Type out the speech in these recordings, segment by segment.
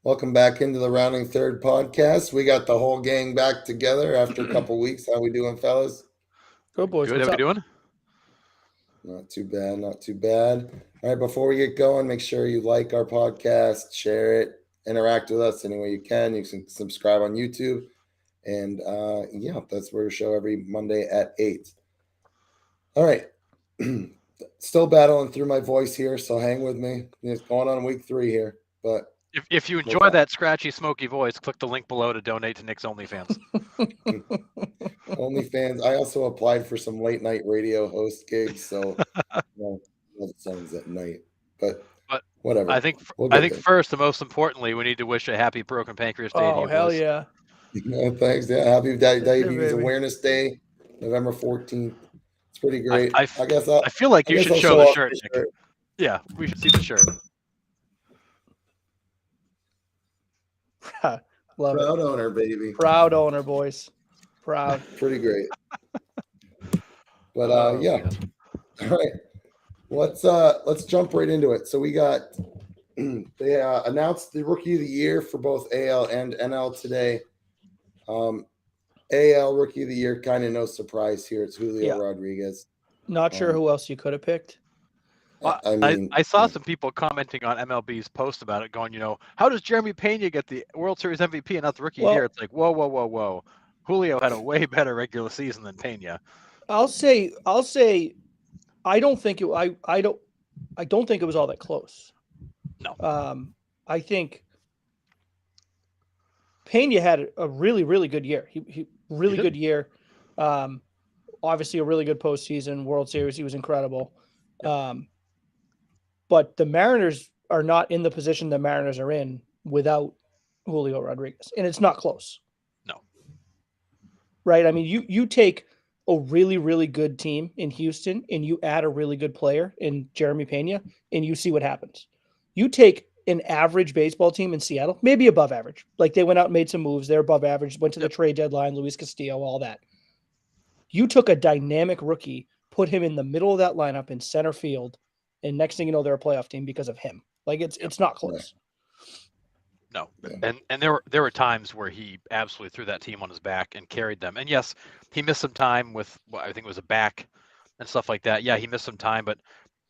Welcome back into the Rounding Third podcast. We got the whole gang back together after a couple weeks. How we doing, fellas? Good boys. Good. What's How we up? doing? Not too bad, not too bad. All right, before we get going, make sure you like our podcast, share it, interact with us any way you can. You can subscribe on YouTube. And yeah, that's where we show every Monday at 8. All right. Still battling through my voice here, so hang with me. It's going on week 3 here, but If you enjoy that scratchy, smoky voice, click the link below to donate to Nick's OnlyFans. OnlyFans. I also applied for some late night radio host gigs, so it sounds at night. But whatever. I think first and most importantly, we need to wish a happy Broken Pancreas Day to Oh, you hell boys. yeah. Thanks. Yeah, happy Diabetes baby. Awareness Day, November 14th. It's pretty great. I guess I feel like you should show the shirt, Nick. Yeah, we should see the shirt. Love Proud it. owner, baby. Proud owner, boys. Proud. Pretty great. But yeah. Man. All right. Let's jump right into it. So we got they announced the Rookie of the Year for both AL and NL today. AL Rookie of the Year, kind of no surprise here. It's Julio Rodriguez. Not sure who else you could have picked. I saw some people commenting on MLB's post about it, going, how does Jeremy Pena get the World Series MVP and not the Rookie of the Year? It's like, whoa. Julio had a way better regular season than Pena. I'll say I don't think it was all that close. No. I think Pena had a really, really good year. He really good year. Obviously a really good postseason, World Series. He was incredible. But the Mariners are not in the position the Mariners are in without Julio Rodriguez. And it's not close. No. Right? I mean, you take a really, really good team in Houston and you add a really good player in Jeremy Pena and you see what happens. You take an average baseball team in Seattle, maybe above average. Like they went out and made some moves. They're above average, went to the trade deadline, Luis Castillo, all that. You took a dynamic rookie, put him in the middle of that lineup in center field, and next thing you know, they're a playoff team because of him. Like it's not close. No, and there were times where he absolutely threw that team on his back and carried them. And yes, he missed some time with I think it was a back and stuff like that. Yeah, he missed some time,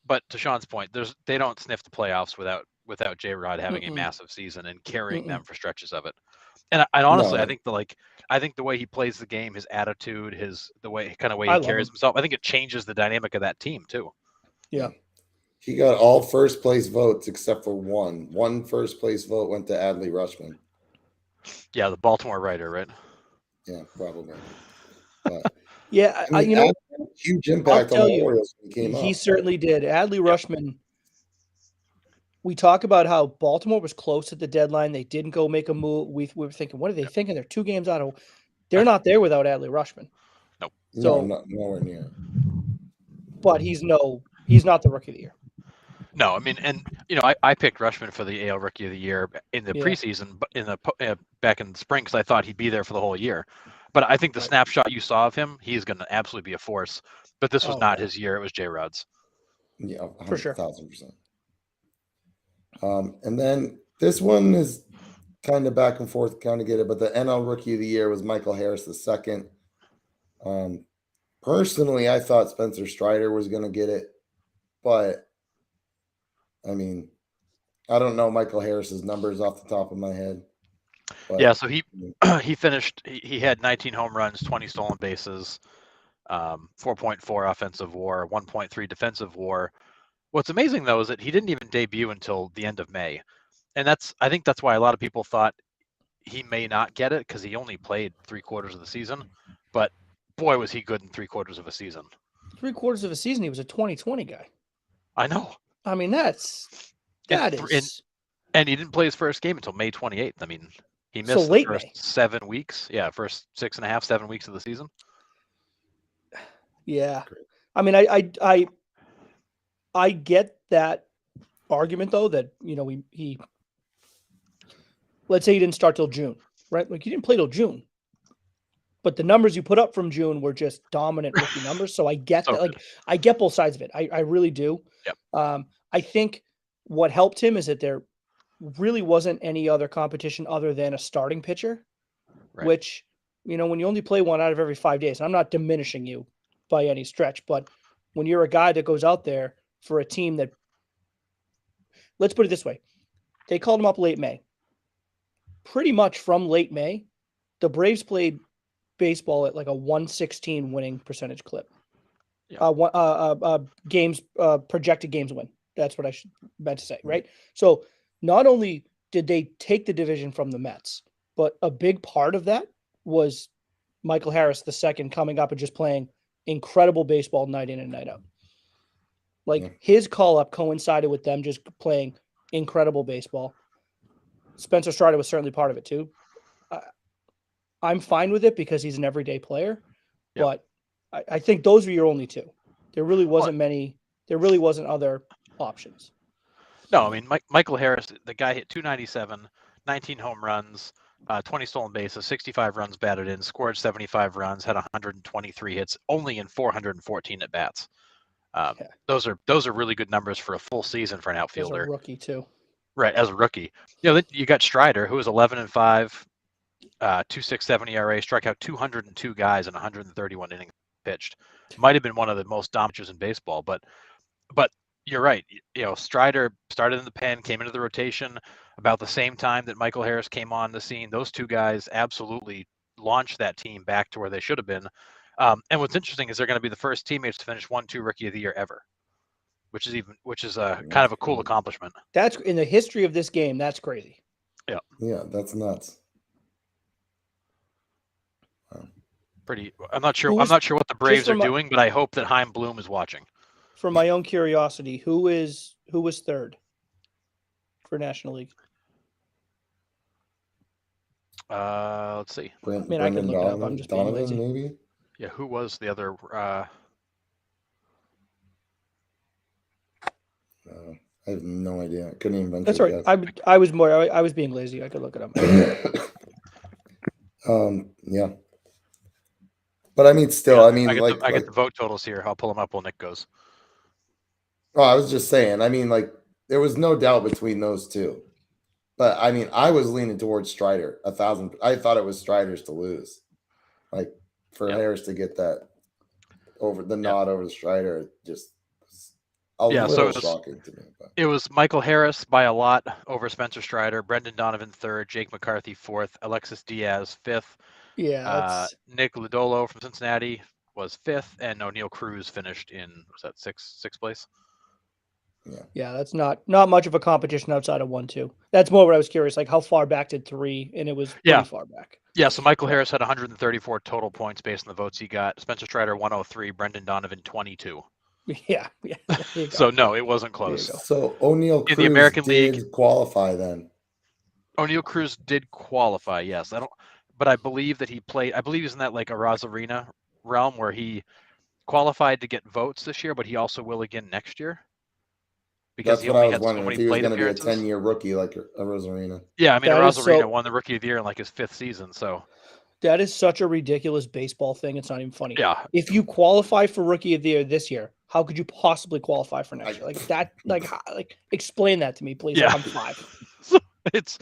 but to Sean's point, they don't sniff the playoffs without J-Rod having a massive season and carrying them for stretches of it. And honestly, I think the way he plays the game, his attitude, the way he carries himself, I think it changes the dynamic of that team too. Yeah. He got all first place votes except for one. One first place vote went to Adley Rutschman. Yeah, the Baltimore writer, right? Yeah, probably. But, yeah, huge impact on the Orioles when he came up. He certainly did. Adley Rutschman. We talk about how Baltimore was close at the deadline. They didn't go make a move. We were thinking, what are they thinking? They're 2 games out of. They're not there without Adley Rutschman. Nope. So, nowhere near. But he's not the Rookie of the Year. No, I mean, and I picked Rutschman for the AL Rookie of the Year in the preseason, but back in the spring, because I thought he'd be there for the whole year. But I think the snapshot you saw of him, he's going to absolutely be a force. But this was not his year; it was J-Rod's. Yeah, for sure, 1,000%. And then this one is kind of back and forth, kind of get it. But the NL Rookie of the Year was Michael Harris II. Personally, I thought Spencer Strider was going to get it, but I mean, I don't know Michael Harris's numbers off the top of my head. But, yeah, so he finished. He had 19 home runs, 20 stolen bases, 4.4 offensive WAR, 1.3 defensive WAR. What's amazing though is that he didn't even debut until the end of May, and I think that's why a lot of people thought he may not get it because he only played 3/4 of the season. But boy, was he good in 3/4 of a season. 3/4 of a season, he was a 2020 guy. I know. I mean, that is. And he didn't play his first game until May 28th. I mean, he missed the first 7 weeks. Yeah, first 6.5, 7 weeks of the season. Yeah, I mean, I get that argument though that he let's say he didn't start till June, right? Like he didn't play till June, but the numbers you put up from June were just dominant rookie numbers. So I get that. Like I get both sides of it. I really do. Yep. I think what helped him is that really wasn't any other competition other than a starting pitcher, Right. which, when you only play one out of every 5 days, I'm not diminishing you by any stretch, but when you're a guy that goes out there for a team that, let's put it this way, they called him up late May. Pretty much from late May, the Braves played baseball at like a 116 winning percentage clip. Yeah. Games, projected games win. That's what I meant to say, right? So not only did they take the division from the Mets, but a big part of that was Michael Harris II coming up and just playing incredible baseball night in and night out. Like his call up coincided with them just playing incredible baseball. Spencer Strider was certainly part of it too. I'm fine with it because he's an everyday player, but I think those were your only two. There really wasn't many. There really wasn't other options. No, I mean, Michael Harris, the guy hit 297, 19 home runs, 20 stolen bases, 65 runs batted in, scored 75 runs, had 123 hits, only in 414 at bats. Those are really good numbers for a full season for an outfielder. As a rookie too. Right, as a rookie. Then you got Strider, who was 11-5, 2.67 ERA, struck out 202 guys in 131 innings pitched. Might have been one of the most dominant in baseball, but you're right. Strider started in the pen, came into the rotation about the same time that Michael Harris came on the scene. Those two guys absolutely launched that team back to where they should have been. And what's interesting is they're going to be the first teammates to finish 1-2 Rookie of the Year ever, which is a kind of a cool accomplishment. That's in the history of this game. That's crazy. Yeah. Yeah, that's nuts. I'm not sure what the Braves are doing, but I hope that Chaim Bloom is watching. For my own curiosity, who was third for National League? Let's see. I can look it up. I'm just being lazy. Maybe. Yeah, who was the other? I have no idea. I couldn't even. That's right. I was being lazy. I could look it up. Yeah. But I mean, still, I get the vote totals here. I'll pull them up while Nick goes. Oh, I was just saying. I mean, there was no doubt between those two. But I mean, I was leaning towards Strider 1,000. I thought it was Strider's to lose, for Harris to get that nod over the Strider. Just a little shocking to me. But. It was Michael Harris by a lot over Spencer Strider, Brendan Donovan third, Jake McCarthy fourth, Alexis Diaz fifth. Yeah. Nick Lodolo from Cincinnati was fifth, and O'Neill Cruz finished in sixth place. Yeah, that's not much of a competition outside of 1-2. That's more what I was curious, how far back did 3, and it was pretty far back. Yeah, so Michael Harris had 134 total points based on the votes he got. Spencer Strider 103, Brendan Donovan 22. Yeah. So no, it wasn't close. So O'Neill Cruz in the American League qualify then. O'Neill Cruz did qualify, yes. But I believe that he played. I believe he's in that a Rosarina realm where he qualified to get votes this year, but he also will again next year. Because that's what I was wondering. If he was going to be a 10-year rookie like a Rosarina. Yeah, I mean, Rosarina won the Rookie of the Year in his 5th season. So that is such a ridiculous baseball thing. It's not even funny. Yeah. If you qualify for Rookie of the Year this year, how could you possibly qualify for next year? Explain that to me, please. Yeah. I'm 5. It's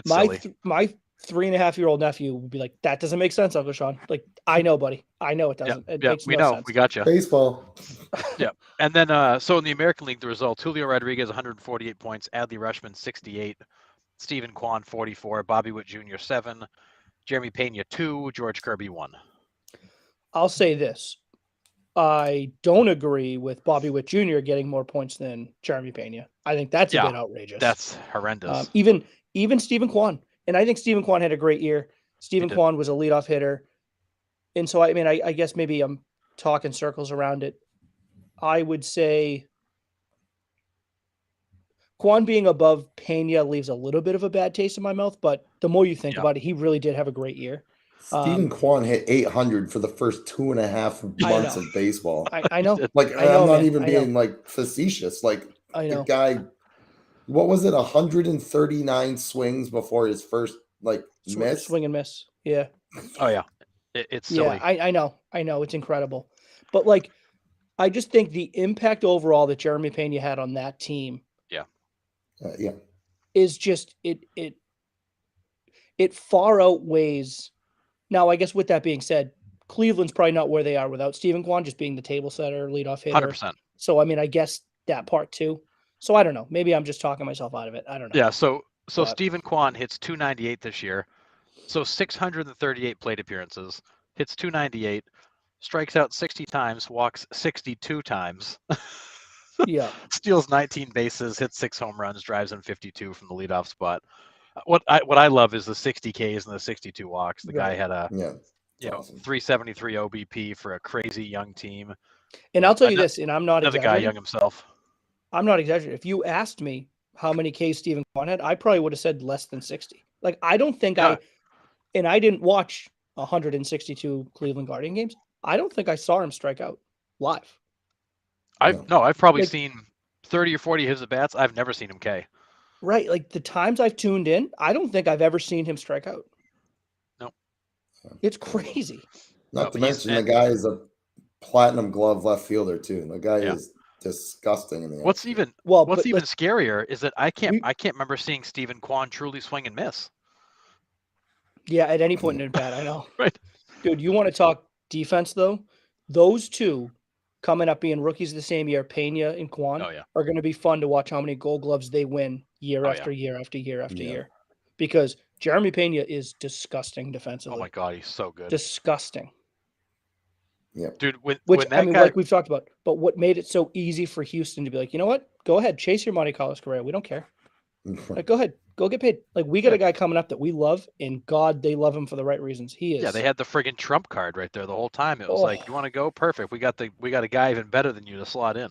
my silly. My 3.5-year-old nephew would be like, that doesn't make sense, Uncle Sean. I know, buddy. I know it doesn't. It makes we no know. sense. We got you. Baseball. Yeah. And then, so in the American League, the results: Julio Rodriguez 148 points, Adley Rutschman 68, Stephen Kwan 44, Bobby Witt Jr. 7, Jeremy Pena 2, George Kirby 1. I'll say this: I don't agree with Bobby Witt Jr. getting more points than Jeremy Pena. I think that's a bit outrageous. That's horrendous. Even Stephen Kwan. And I think Stephen Kwan had a great year. Stephen Kwan was a leadoff hitter. And so, I mean, I guess maybe I'm talking circles around it. I would say Kwan being above Pena leaves a little bit of a bad taste in my mouth, but the more you think about it, he really did have a great year. Stephen Kwan hit 800 for the first 2.5 months of baseball. I know. I'm not even being facetious. I know. The guy, what was it? 139 swings before his first miss. Swing and miss. Yeah. Oh yeah. It's silly. Yeah, I know. It's incredible. But I just think the impact overall that Jeremy Pena had on that team. Yeah. is just it far outweighs. Now, I guess with that being said, Cleveland's probably not where they are without Stephen Kwan just being the table setter, leadoff hitter. 100%. So I mean, I guess that part too. So I don't know. Maybe I'm just talking myself out of it. I don't know. Yeah. So But- Stephen Kwan hits 298 this year. So 638 plate appearances, hits 298, strikes out 60 times, walks 62 times. Yeah. Steals 19 bases, hits 6 home runs, drives in 52 from the leadoff spot. What I love is the 60 Ks and the 62 walks. The guy Right. had a Yeah. Awesome. 373 OBP for a crazy young team. And I'll tell you this, and I'm not Another guy exaggerating. young himself. I'm not exaggerating. If you asked me how many Ks Stephen Kwan had, I probably would have said less than 60. Like, I don't think Yeah. I didn't watch 162 Cleveland Guardian games. I don't think I saw him strike out live. I've probably Like- seen 30 or 40 hits at bats. I've never seen him K. Right. Like the times I've tuned in, I don't think I've ever seen him strike out. Nope. It's crazy. Not No, to he's- mention the guy is a platinum glove left fielder too. The guy Yeah. is disgusting in the What's outfield. even Well, what's but even let's- scarier is that I can't We- remember seeing Stephen Kwan truly swing and miss. yeah, at any point in the bat, I know. Right. Dude, you want to talk defense though? Those two coming up being rookies the same year, Pena and Kwan, Oh yeah. are going to be fun to watch how many Gold Gloves they win year Oh, after year after year after Yeah. year. Because Jeremy Pena is disgusting defensively. Oh my god, he's so good. Disgusting. Dude, when Which that I mean, guy like we've talked about, but what made it so easy for Houston to be like, you know what? Go ahead, chase your Monte Carlos Correa. We don't care. Like, go ahead, go get paid. Like, we got Yeah. a guy coming up that we love, and God, they love him for the right reasons. He is. Yeah, they had the friggin' trump card right there the whole time. It was like, Oh. you want to go? Perfect. We got a guy even better than you to slot in.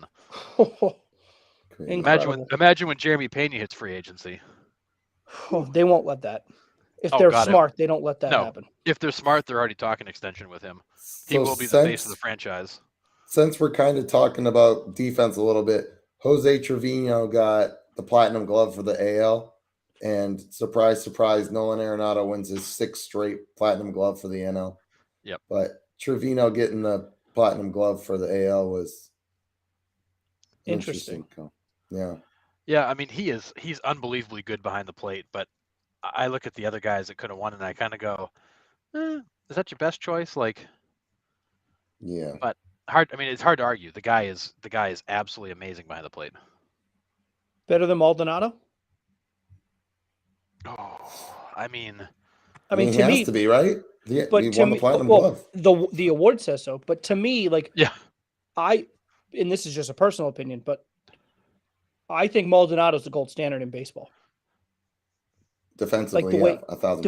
Crazy. Incredible. Imagine when Jeremy Pena hits free agency. They won't let that. If Oh, they're God, smart, they don't let that No. happen. If they're smart, they're already talking extension with him. He So will be the face of the franchise. Since we're kind of talking about defense a little bit, Jose Trevino got the platinum glove for the AL, and surprise, surprise, Nolan Arenado wins his 6th straight platinum glove for the NL. Yep. But Trevino getting the platinum glove for the AL was an Interesting. Yeah. Yeah, I mean he's unbelievably good behind the plate, but I look at the other guys that could have won, and I kind of go, is that your best choice? Like, Yeah. hard. I mean, it's hard to argue. The guy is absolutely amazing behind the plate. Better than Maldonado? Oh, I mean, I mean, he to has me, to be, right? Yeah, but he to won me, the platinum well, glove. the award says so. But to me, like, yeah, and this is just a personal opinion, but I think Maldonado's the gold standard in baseball. Defensively, the yeah, way- 1,000%.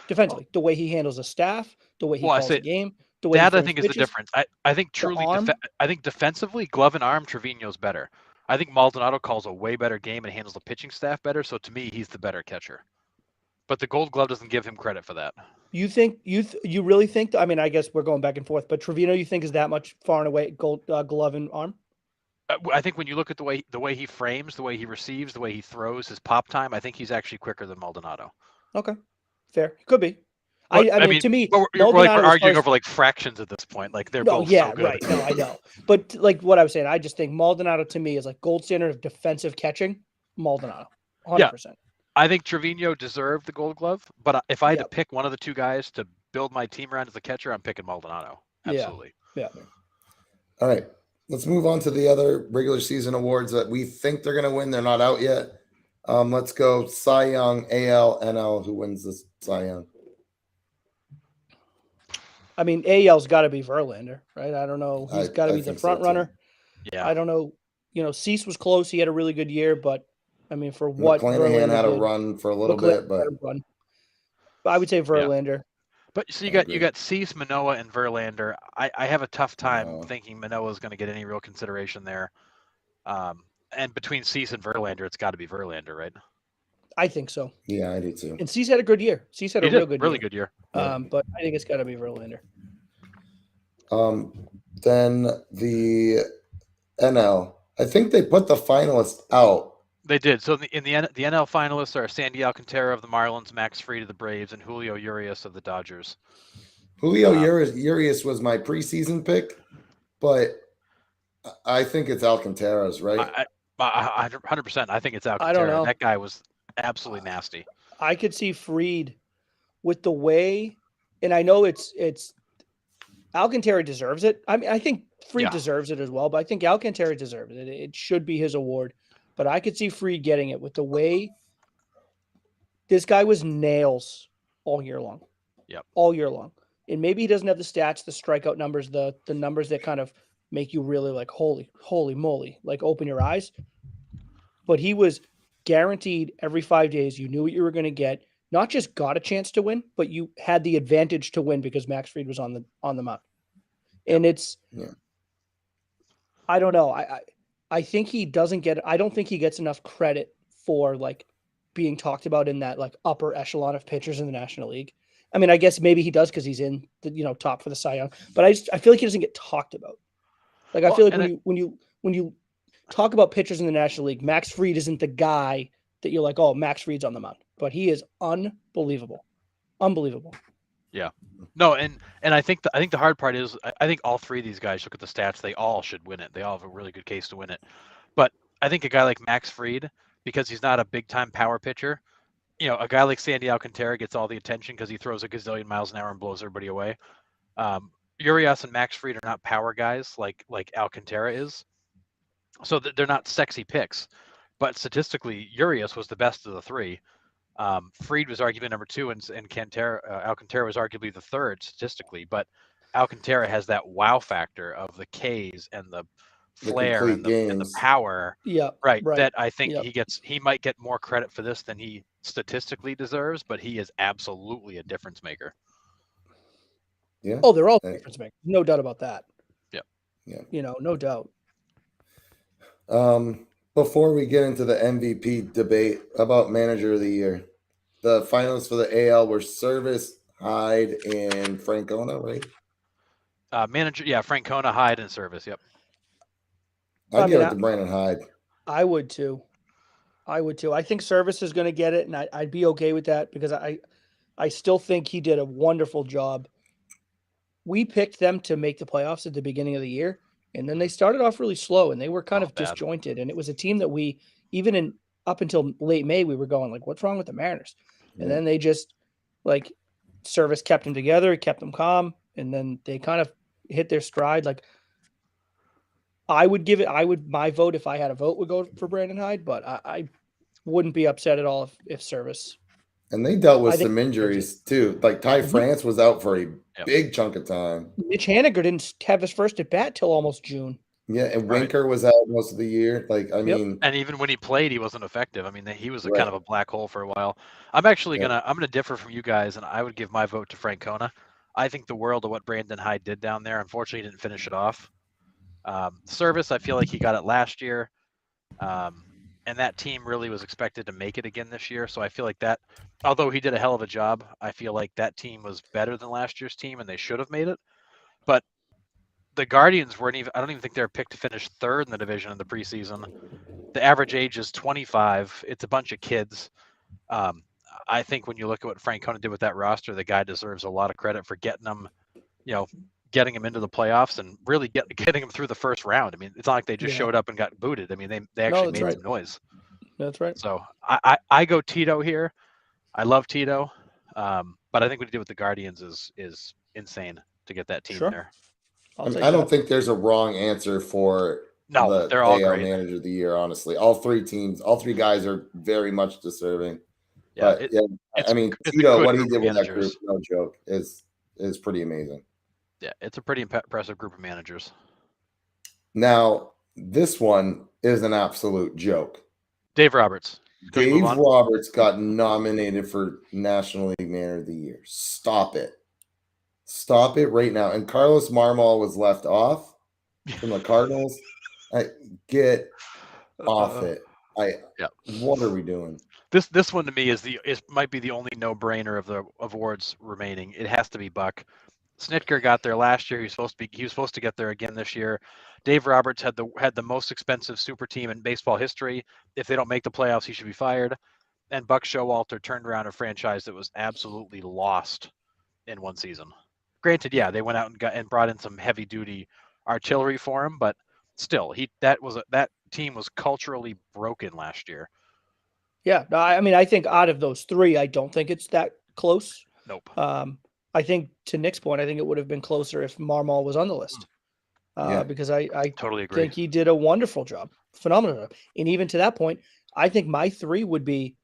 Defensively, the way he handles the staff, the way he Well, I calls say the game, the way he that I frames think is the pitches. difference. I think truly, arm? I think defensively, glove and arm, Trevino's better. I think Maldonado calls a way better game and handles the pitching staff better. So to me, he's the better catcher. But the Gold Glove doesn't give him credit for that. You think you really think? I mean, I guess we're going back and forth, but Trevino, you think is that much far and away gold glove and arm? I think when you look at the way he frames, the way he receives, the way he throws, his pop time, I think he's actually quicker than Maldonado. Okay, fair. Could be. But, I mean, to me, but we're Maldonado, as arguing far as- over like fractions at this point. Like they're No, both yeah, so good. right. No, I know. But like what I was saying, I just think Maldonado to me is like gold standard of defensive catching. Maldonado, 100%. I think Trevino deserved the Gold Glove, but if I had Yep. to pick one of the two guys to build my team around as a catcher, I'm picking Maldonado. Yeah. Absolutely. All right. Let's move on to the other regular season awards that we think they're going to win. They're not out yet. Let's go Cy Young, AL, NL. Who wins this Cy Young? I mean, AL's got to be Verlander, right? I don't know. He's got to I be the think so, front too. runner. Yeah. I don't know. You know, Cease was close. He had a really good year, but I mean, for what McClanahan Verlander had a did, run for a little McClanahan bit, but had a run. But I would say Verlander. But so I you agree. got Cease, Manoah, and Verlander. I have a tough time No. thinking Manoah is going to get any real consideration there. And between Cease and Verlander, it's got to be Verlander, right? I think so. yeah, I do too. And Cease had a good year. Cease had He a real did good really year. good year. Yeah. But I think it's got to be Verlander. Then the NL. I think they put the finalists out. They did. So the NL finalists are Sandy Alcantara of the Marlins, Max Fried of the Braves, and Julio Urias of the Dodgers. Julio Wow. Urias was my preseason pick, but I think it's Alcantara's, right? I 100%. I think it's Alcantara. I don't know. That guy was absolutely nasty. I could see Fried with the way, and I know it's Alcantara deserves it. I mean, I think Fried Yeah. deserves it as well, but I think Alcantara deserves it. It should be his award. But I could see Fried getting it with the way this guy was nails all year long. Yep. All year long. And maybe he doesn't have the stats, the strikeout numbers, the numbers that kind of make you really like, holy moly, like open your eyes. But he was guaranteed every 5 days. You knew what you were going to get. Not just got a chance to win, but you had the advantage to win because Max Fried was on the mound. And it's, I don't know. I think he doesn't get, I don't think he gets enough credit for like being talked about in that like upper echelon of pitchers in the National League. I mean, I guess maybe he does because he's in the top for the Cy Young, but I feel like he doesn't get talked about. Like I feel like when you talk about pitchers in the National League, Max Fried isn't the guy that you're like, oh, Max Fried's on the mound, but he is unbelievable. Yeah. No, and I think the hard part is I think all three of these guys, look at the stats, they all should win it. They all have a really good case to win it. But I think a guy like Max Fried, because he's not a big time power pitcher, a guy like Sandy Alcantara gets all the attention because he throws a gazillion miles an hour and blows everybody away. Urias and Max Fried are not power guys like Alcantara is. So they're not sexy picks. But statistically, Urias was the best of the three. Fried was arguably number two, and Alcantara was arguably the third statistically. But Alcantara has that wow factor of the Ks and the flair and the power. Yeah, right. That I think he might get more credit for this than he statistically deserves, but he is absolutely a difference maker. Yeah. Oh, they're all difference makers. No doubt about that. Yeah. No doubt. Before we get into the MVP debate about manager of the year, the finalists for the AL were Service, Hyde, and Francona, right? Manager, Francona, Hyde, and Service. Yep. I'd give it to Brandon Hyde. I would too. I think Service is going to get it, and I'd be okay with that because I still think he did a wonderful job. We picked them to make the playoffs at the beginning of the year, and then they started off really slow, and they were kind of disjointed. And it was a team that we, even up until late May, we were going like, what's wrong with the Mariners? And then they just like Service kept them together, kept them calm, and then they kind of hit their stride. Like my vote, if I had a vote, would go for Brandon Hyde, but I wouldn't be upset at all if Service. And they dealt with some injuries too. Like Ty France was out for a big chunk of time. Mitch Haniger didn't have his first at bat till almost June. Yeah, and Winker was out most of the year. Like, I mean, and even when he played, he wasn't effective. I mean, he was kind of a black hole for a while. I'm actually gonna differ from you guys, and I would give my vote to Francona. I think the world of what Brandon Hyde did down there. Unfortunately, he didn't finish it off. Service, I feel like he got it last year. And that team really was expected to make it again this year. So I feel like that, although he did a hell of a job, I feel like that team was better than last year's team and they should have made it. But the Guardians I don't even think they were picked to finish third in the division in the preseason. The average age is 25. It's a bunch of kids. I think when you look at what Francona did with that roster, the guy deserves a lot of credit for getting them, getting him into the playoffs and really getting him through the first round. I mean, it's not like they just showed up and got booted. I mean, they actually made some noise. That's right. So I go Tito here. I love Tito, but I think what he did with the Guardians is insane to get that team there. I don't think there's a wrong answer for they're all AL great. Manager of the Year. Honestly, all three guys are very much deserving. Yeah, but I mean, Tito, what he did with that group, no joke, is pretty amazing. Yeah, it's a pretty impressive group of managers. Now, this one is an absolute joke. Dave Roberts. Dave Roberts got nominated for National League Manager of the Year. Stop it. Stop it right now. And Carlos Marmol was left off from the Cardinals. Get off it. What are we doing? This one to me might be the only no-brainer of the awards remaining. It has to be Buck. Snitker got there last year. He was supposed to get there again this year. Dave Roberts had the most expensive super team in baseball history. If they don't make the playoffs, he should be fired. And Buck Showalter turned around a franchise that was absolutely lost in one season. Granted, they went out and brought in some heavy duty artillery for him, but still, that team was culturally broken last year. Yeah, no, I mean, I think out of those three, I don't think it's that close. Nope. I think to Nick's point, I think it would have been closer if Marmol was on the list. Yeah. Because I Totally agree. think he did a wonderful job, phenomenal job. And even to that point, I think my three would be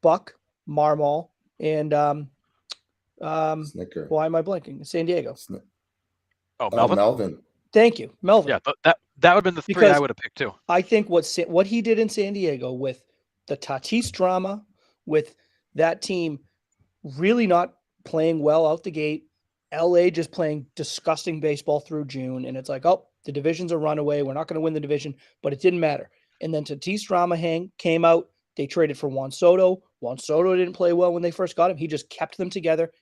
Buck, Marmol, and Snicker. why am I blanking? San Diego. Oh, Oh, Melvin. Melvin. Thank you, Melvin. Yeah, but that would have been the three Because I would have picked too. I think what he did in San Diego with the Tatis drama, with that team really not playing well out the gate, LA just playing disgusting baseball through June, and it's like, oh, the division's a runaway. We're not going to win the division, but it didn't matter. And then Tatis drama came out. They traded for Juan Soto. Juan Soto didn't play well when they first got him. He just kept them together.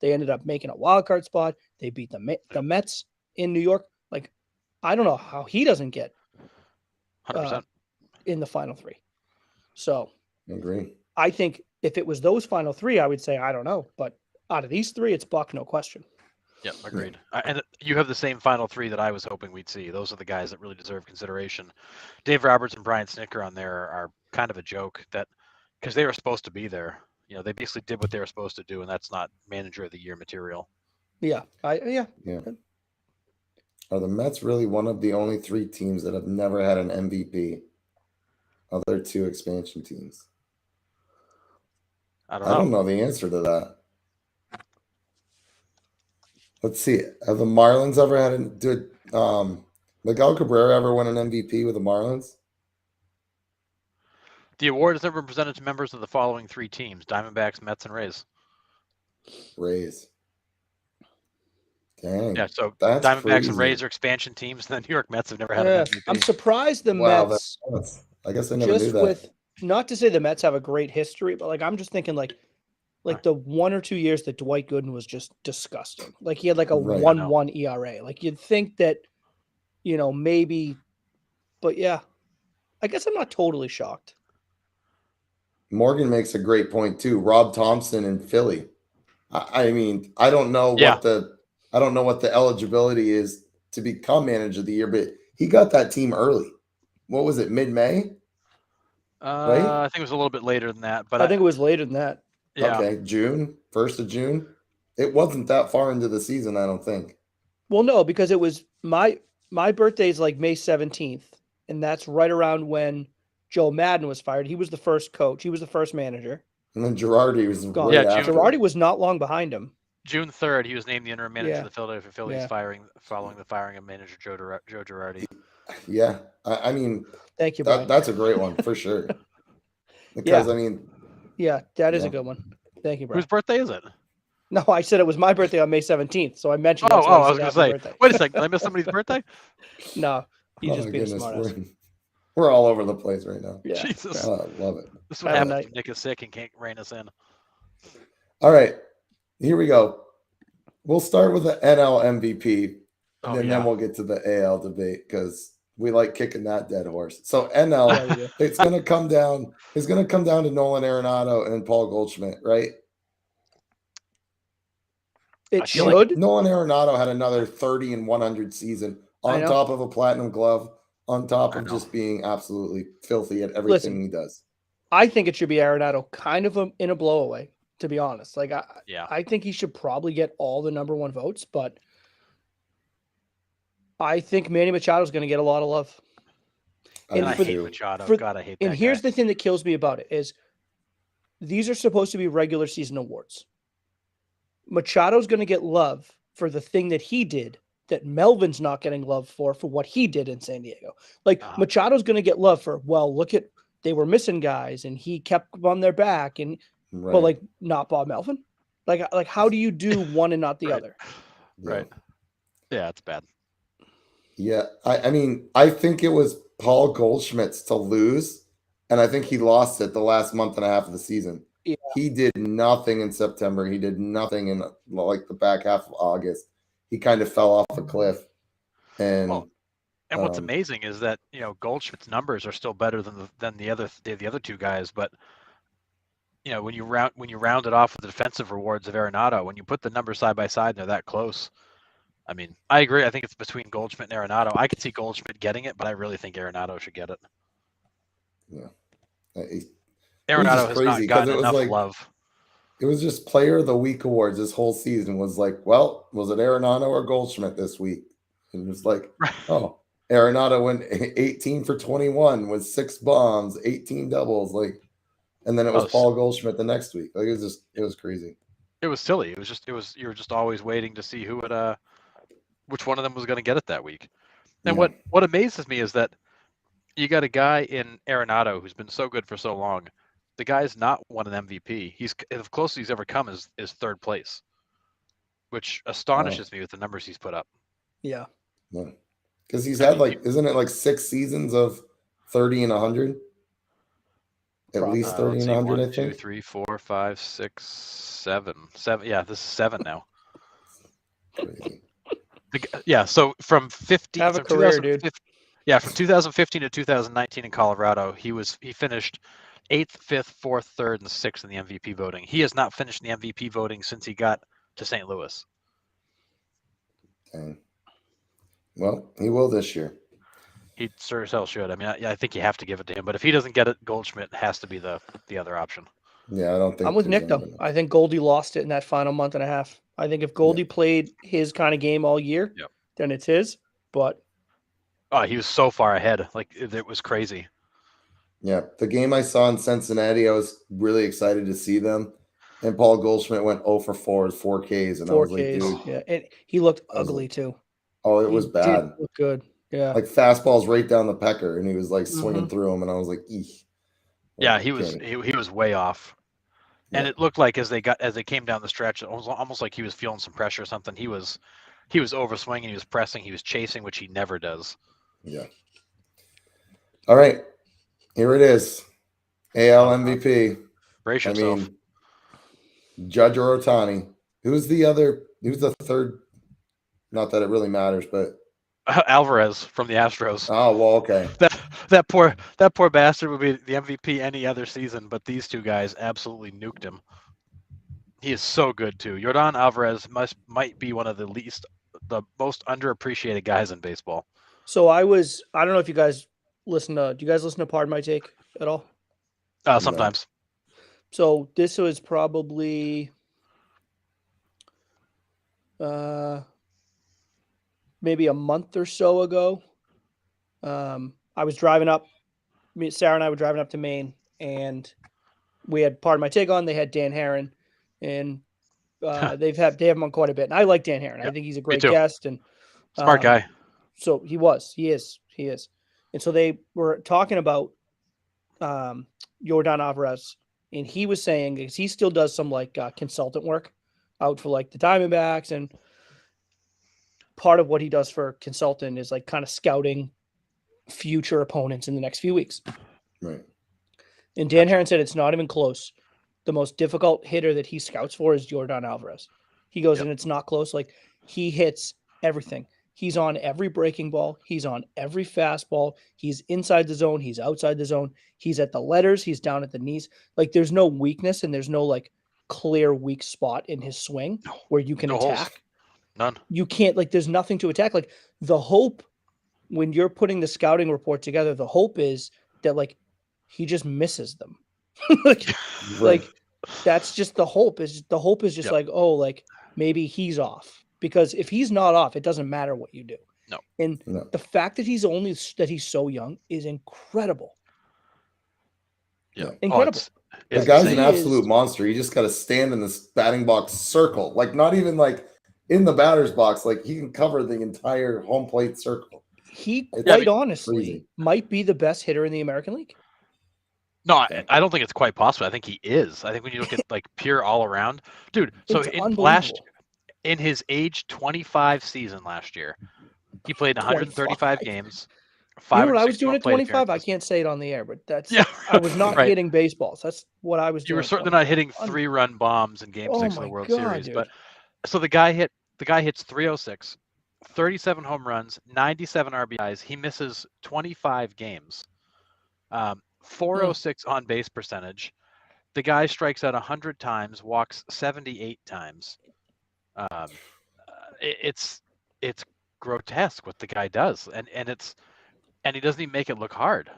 They ended up making a wild card spot. They beat the Mets in New York. Like, I don't know how he doesn't get 100%. in the final three. So Agree. I think if it was those final three, I would say, I don't know. But out of these three, it's Buck, no question. Yeah, agreed. And you have the same final three that I was hoping we'd see. Those are the guys that really deserve consideration. Dave Roberts and Brian Snicker on there are kind of a joke that because they were supposed to be there. They basically did what they were supposed to do, and that's not manager of the year material. Yeah. Yeah. Are the Mets really one of the only three teams that have never had an MVP? Other two expansion teams. I I don't know the answer to that. Let's see. Have the Marlins ever had did Miguel Cabrera ever win an MVP with the Marlins? The award has never been presented to members of the following three teams: Diamondbacks, Mets, and Rays. Rays. Dang. Yeah, so that's Diamondbacks crazy. and Rays are expansion teams, and the New York Mets have never had an MVP. I'm surprised the Wow, Mets, I guess I never knew that. not to say the Mets have a great history, but like I'm just thinking like the 1 or 2 years that Dwight Gooden was just disgusting. Like he had like a Right. 1.1 ERA. Like you'd think that, maybe, but yeah, I guess I'm not totally shocked. Morgan makes a great point too. Rob Thompson in Philly. I mean, I don't know what the eligibility is to become manager of the year, but he got that team early. What was it, mid-May? Right? I think it was a little bit later than that, but I think it was later than that. Yeah. Okay, June, 1st of June. It wasn't that far into the season, I don't think. Well, no, because it was my birthday is like May 17th, and that's right around when Joe Madden was fired. He was the first coach. He was the first manager. And then Girardi was Gone. right after. Girardi was not long behind him. June 3rd, he was named the interim manager Yeah. of the Philadelphia Phillies, Yeah. following the firing of manager Joe Girardi. Yeah, I mean, Thank you, Brian. that's a great one for sure. Because Yeah. I mean, Yeah, that is Yeah. a good one. Thank you, Brian. Whose birthday is it? No, I said it was my birthday on May 17th, so I mentioned. Oh, that's why I was said going to happy say, birthday. wait a second, did I miss somebody's birthday? No, you oh just my being a goodness, smartass. we're all over the place right now. Yeah. Jesus. yeah. Love it. This is what Have a happens night. when Nick is sick and can't rein us in. All right, here we go. We'll start with the NL MVP, Oh, and yeah. then we'll get to the AL debate because we like kicking that dead horse. So NL, Yeah, we do. it's gonna come down. It's gonna come down to Nolan Arenado and Paul Goldschmidt, right? It I feel should. like- Nolan Arenado had another 30 and 100 season I on know. top of a platinum glove, on top I of know. just being absolutely filthy at everything Listen. he does. I think it should be Arenado, kind of in a blowaway, to be honest. Like Yeah. I think he should probably get all the number one votes, but I think Manny Machado is going to get a lot of love. I And I do for hate too. Machado. for- God, I hate And that here's guy. the thing that kills me about it is these are supposed to be regular season awards. Machado's going to get love for the thing that he did that Melvin's not getting love for what he did in San Diego. Like Uh-huh. Machado's going to get love for, well, look at, they were missing guys and he kept them on their back and Right. but like not Bob Melvin. Like how do you do one and not the Right. other? Yeah. Right. Yeah, it's bad. Yeah, I mean, I think it was Paul Goldschmidt's to lose, and I think he lost it the last month and a half of the season. Yeah. He did nothing in September. He did nothing in like the back half of August. He kind of fell off a cliff. And Well, And what's Um, amazing is that Goldschmidt's numbers are still better than the other two guys, but when you round it off with the defensive rewards of Arenado, when you put the numbers side by side and they're that close, I mean, I agree. I think it's between Goldschmidt and Arenado. I could see Goldschmidt getting it, but I really think Arenado should get it. It Arenado just has crazy not 'cause gotten it was enough like- love. It was just Player of the Week awards this whole season was like, well, was it Arenado or Goldschmidt this week? And it was like, oh, Arenado went 18 for 21 with 6 bombs, 18 doubles, like, and then it was Oh, Paul Goldschmidt the next week. Like it was crazy. It was silly. You were just always waiting to see who would which one of them was going to get it that week. And Yeah. what amazes me is that you got a guy in Arenado who's been so good for so long. The guy's not won an MVP. He's the closest he's ever come is third place, which astonishes me with the numbers he's put up. Yeah. Yeah. Because he's I had mean, like, isn't it like 6 seasons of 30 and 100? At Probably. least 30 Let's and see, 100, 1, I 2, think. 3, 4, 5, 6, 7. 7. Yeah, this is 7 now. Crazy. Yeah, so from 15 Have a from career, 2015 Yeah, from 2015 to 2019 in Colorado, he finished 8th, 5th, 4th, 3rd, and 6th in the MVP voting. He has not finished in the MVP voting since he got to St. Louis. Dang. Well, he will this year. He sure as hell should. I mean, I think you have to give it to him. But if he doesn't get it, Goldschmidt has to be the other option. Yeah, I don't think I'm with there's Nick though. anybody. I think Goldie lost it in that final month and a half. I think if Goldie played his kind of game all year, Yep. then it's his. But Oh, he was so far ahead. Like it was crazy. Yeah, the game I saw in Cincinnati, I was really excited to see them. And Paul Goldschmidt went 0 for 4 with 4 Ks. And I was like, 4Ks, dude, yeah, and he looked I was ugly like, too. oh, it He was did bad. look good. Yeah, Like fastballs right down the pecker, and he was like swinging Mhm. through them, and I was like, eek. Yeah, he was way off. And Yeah. it looked like as they came down the stretch, it was almost like he was feeling some pressure or something. He was over swinging, he was pressing, he was chasing, which he never does. Yeah. All right, here it is. AL MVP. Brace I yourself. mean, Judge or Ohtani. Who's the third? Not that it really matters, but Alvarez from the Astros. oh well, okay. That poor bastard would be the MVP any other season, but these two guys absolutely nuked him. He is so good too. Yordan Alvarez might be one of the most underappreciated guys in baseball. So I don't know if you guys do you guys listen to Pardon My Take at all? Sometimes. So this was probably maybe a month or so ago. I was driving up, Sarah and I were driving up to Maine, and we had Pardon My Take on. They had Dan Herron, and they have him on quite a bit. And I like Dan Herron. Yeah, I think he's a great too. guest and Smart guy. So he is. And so they were talking about Yordan Alvarez, and he was saying, because he still does some like consultant work out for like the Diamondbacks, and part of what he does for consultant is like kind of scouting future opponents in the next few weeks. Right. And Dan Herron said it's not even close. The most difficult hitter that he scouts for is Yordan Alvarez. He goes, and it's not close. Like, he hits everything. He's on every breaking ball. He's on every fastball. He's inside the zone. He's outside the zone. He's at the letters. He's down at the knees. Like, there's no weakness and there's no like clear weak spot in his swing where you can attack. Holes. None. You can't, like, there's nothing to attack. Like, the hope when you're putting the scouting report together, the hope is that like he just misses them. like that's just the hope. Is the hope is just like, oh, like maybe he's off. Because if he's not off, it doesn't matter what you do. No. And the fact that he's so young is incredible. Yeah. Incredible. The guy's an absolute monster. You just got to stand in this batting box circle. Like, not even like in the batter's box. Like, he can cover the entire home plate circle. He quite honestly crazy. might be the best hitter in the American League. No, I don't think it's quite possible. I think he is. I think when you look at like pure all around, dude. So in his age 25 season last year, he played 135 games. You know what I was doing at 25? I can't say it on the air, but that's I was not hitting baseballs. That's what I was doing. You were certainly not hitting 3-run bombs in Game 6 of the World Series. Dude. But so the guy hits 306, 37 home runs, 97 RBIs. He misses 25 games. 406 on base percentage. The guy strikes out 100 times, walks 78 times. It's grotesque what the guy does, and he doesn't even make it look hard.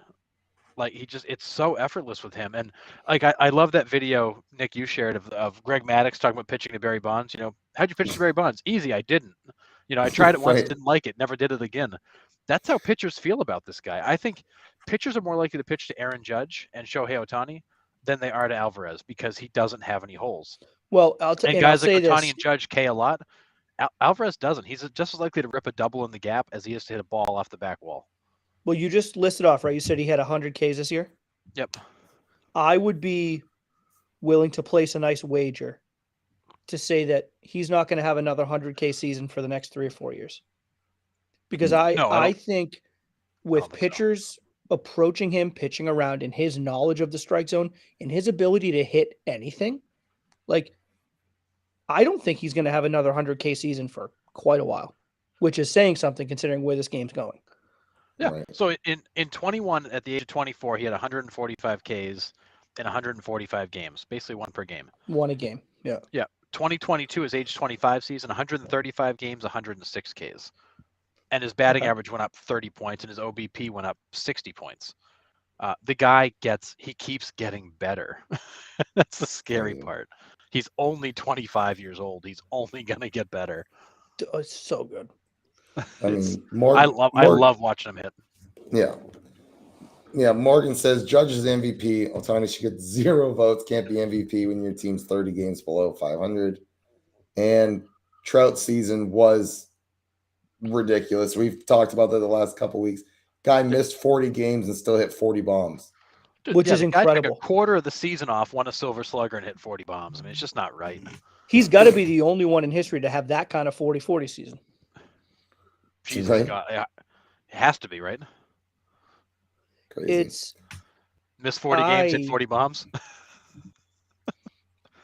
Like it's so effortless with him. And like I love that video, Nick, you shared of Greg Maddux talking about pitching to Barry Bonds. How'd you pitch to Barry Bonds? Easy, I didn't. I tried it once, Right. didn't like it, never did it again. That's how pitchers feel about this guy. I think pitchers are more likely to pitch to Aaron Judge and Shohei Ohtani than they are to Alvarez because he doesn't have any holes. Well, And guys like Ohtani and Judge K a lot. Alvarez doesn't. He's just as likely to rip a double in the gap as he is to hit a ball off the back wall. Well, you just listed off, right? You said he had 100 Ks this year? Yep. I would be willing to place a nice wager to say that he's not going to have another 100K season for the next 3 or 4 years. Because I think with pitchers approaching him, pitching around, and his knowledge of the strike zone and his ability to hit anything, like, I don't think he's going to have another 100K season for quite a while, which is saying something considering where this game's going. Yeah. Right. So in 21, at the age of 24, he had 145 Ks in 145 games, basically one per game. One a game. Yeah. Yeah. 2022, his age 25 season, 135 games, 106 Ks. And his batting average went up 30 points and his OBP went up 60 points. The guy keeps getting better. That's the scary part. He's only 25 years old. He's only going to get better. Oh, it's so good. I mean, I love watching him hit. Yeah. Yeah. Morgan says Judge is MVP. Ohtani should get 0 votes. Can't be MVP when your team's 30 games below 500. And Trout's season was ridiculous. We've talked about that the last couple weeks. Guy missed 40 games and still hit 40 bombs. Dude, which is incredible. Took a quarter of the season off, won a Silver Slugger, and hit 40 bombs. I mean, it's just not right. He's got to be the only one in history to have that kind of 40-40 season. Jesus God, it has to be, right? Crazy. It's missed 40 games, hit 40 bombs.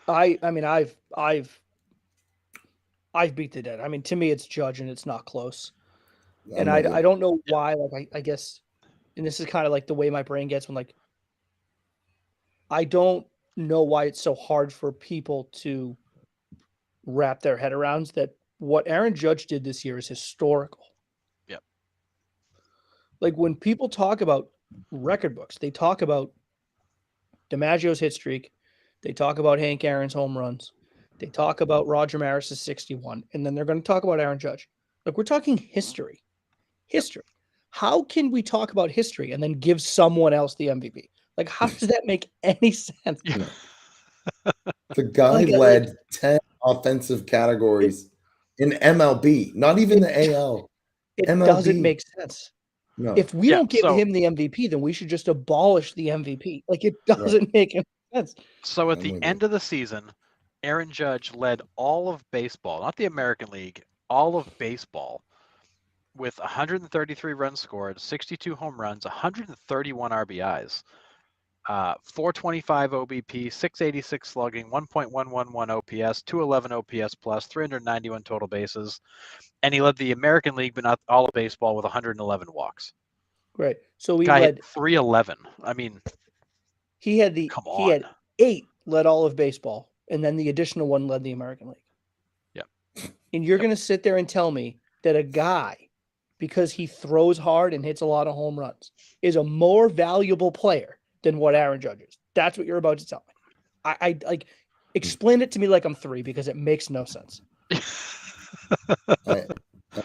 I mean, I've beat the dead. I mean, to me, it's Judge, and it's not close. And I don't know why. Like I guess, and this is kind of like the way my brain gets when like I don't know why it's so hard for people to wrap their head around that what Aaron Judge did this year is historical. Yep. Like when people talk about record books, they talk about DiMaggio's hit streak, they talk about Hank Aaron's home runs, they talk about Roger Maris's 61, and then they're going to talk about Aaron Judge. Like we're talking history. History. How can we talk about history and then give someone else the MVP? Like, how does that make any sense? Yeah. The guy led 10 offensive categories in MLB, not even the AL. It MLB. Doesn't make sense. No. If we don't give him the MVP, then we should just abolish the MVP. Like, it doesn't make any sense. So at the end of the season, Aaron Judge led all of baseball, not the American League, all of baseball, with 133 runs scored, 62 home runs, 131 RBIs, 425 OBP, 686 slugging, 1.111 OPS, 211 OPS plus, 391 total bases, and he led the American League, but not all of baseball, with 111 walks. Right. So he Guy led hit 311. I mean, he had 8 led all of baseball, and then the additional one led the American League. Yeah. And you're going to sit there and tell me that a guy, because he throws hard and hits a lot of home runs, is a more valuable player than what Aaron Judge is. That's what you're about to tell me. I like explain it to me like I'm 3 because it makes no sense. I'm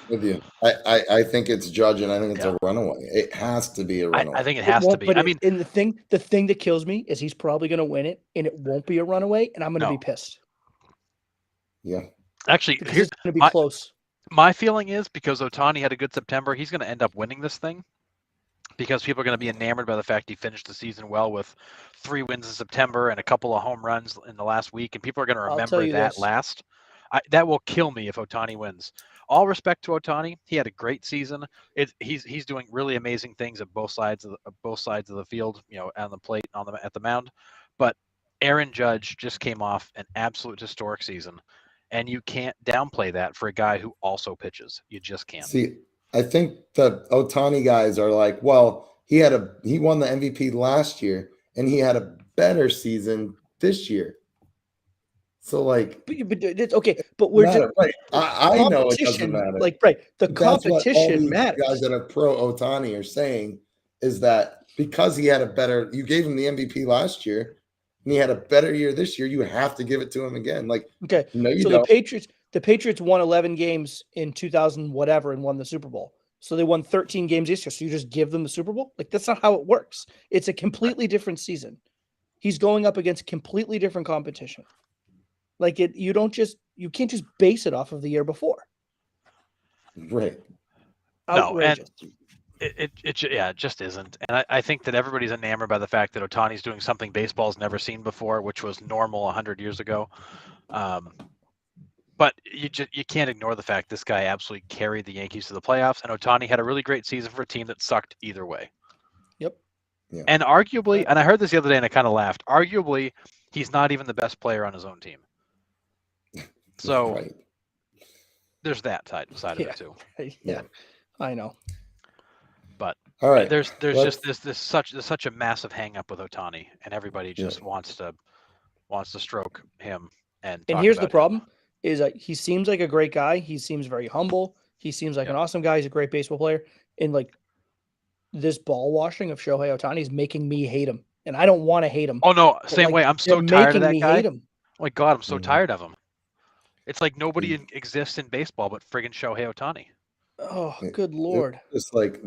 with you. I think it's Judge, and I think it's a runaway. It has to be a runaway. I think it has to be. I mean, and the thing that kills me is he's probably going to win it, and it won't be a runaway, and I'm going to be pissed. Yeah. Actually, because it's going to be close. My feeling is because Ohtani had a good September, he's going to end up winning this thing because people are going to be enamored by the fact he finished the season well with 3 wins in September and a couple of home runs in the last week, and people are going to remember that last. That will kill me if Ohtani wins. All respect to Ohtani, he had a great season. He's doing really amazing things at both sides of the field, on the plate, at the mound. But Aaron Judge just came off an absolute historic season. And you can't downplay that for a guy who also pitches. You just can't. See, I think the Ohtani guys are like, well, he won the MVP last year, and he had a better season this year. So, like, but it's okay. But we're just right. I know it doesn't matter. Like, right, the competition matters. Guys that are pro Ohtani are saying is that because he had a better. You gave him the MVP last year, and he had a better year this year. You have to give it to him again. Like, Okay, no, you so don't. the Patriots won 11 games in 2000 whatever and won the Super Bowl. So they won 13 games this year. So you just give them the Super Bowl? Like, that's not how it works. It's a completely different season. He's going up against completely different competition. Like, you can't just base it off of the year before. Right. No, and Outrageous. it just isn't. And I think that everybody's enamored by the fact that Ohtani's doing something baseball's never seen before, which was normal 100 years ago. But you can't ignore the fact this guy absolutely carried the Yankees to the playoffs, and Ohtani had a really great season for a team that sucked either way. Yep. Yeah. And arguably, and I heard this the other day and I kind of laughed, arguably, he's not even the best player on his own team. So Right. there's that side of it too. Yeah, I know. But All right. there's just there's such a massive hang up with Ohtani, and everybody just wants to stroke him and talk here's the about problem is he seems like a great guy. He seems very humble. He seems like an awesome guy. He's a great baseball player. And like this ball washing of Shohei Ohtani is making me hate him. And I don't want to hate him. Oh no, same like, way. I'm so they're tired of making that me guy. hate him. Oh my God, I'm so Mhm. tired of him. It's like nobody exists in baseball but friggin' Shohei Ohtani. Oh, good Lord. Just like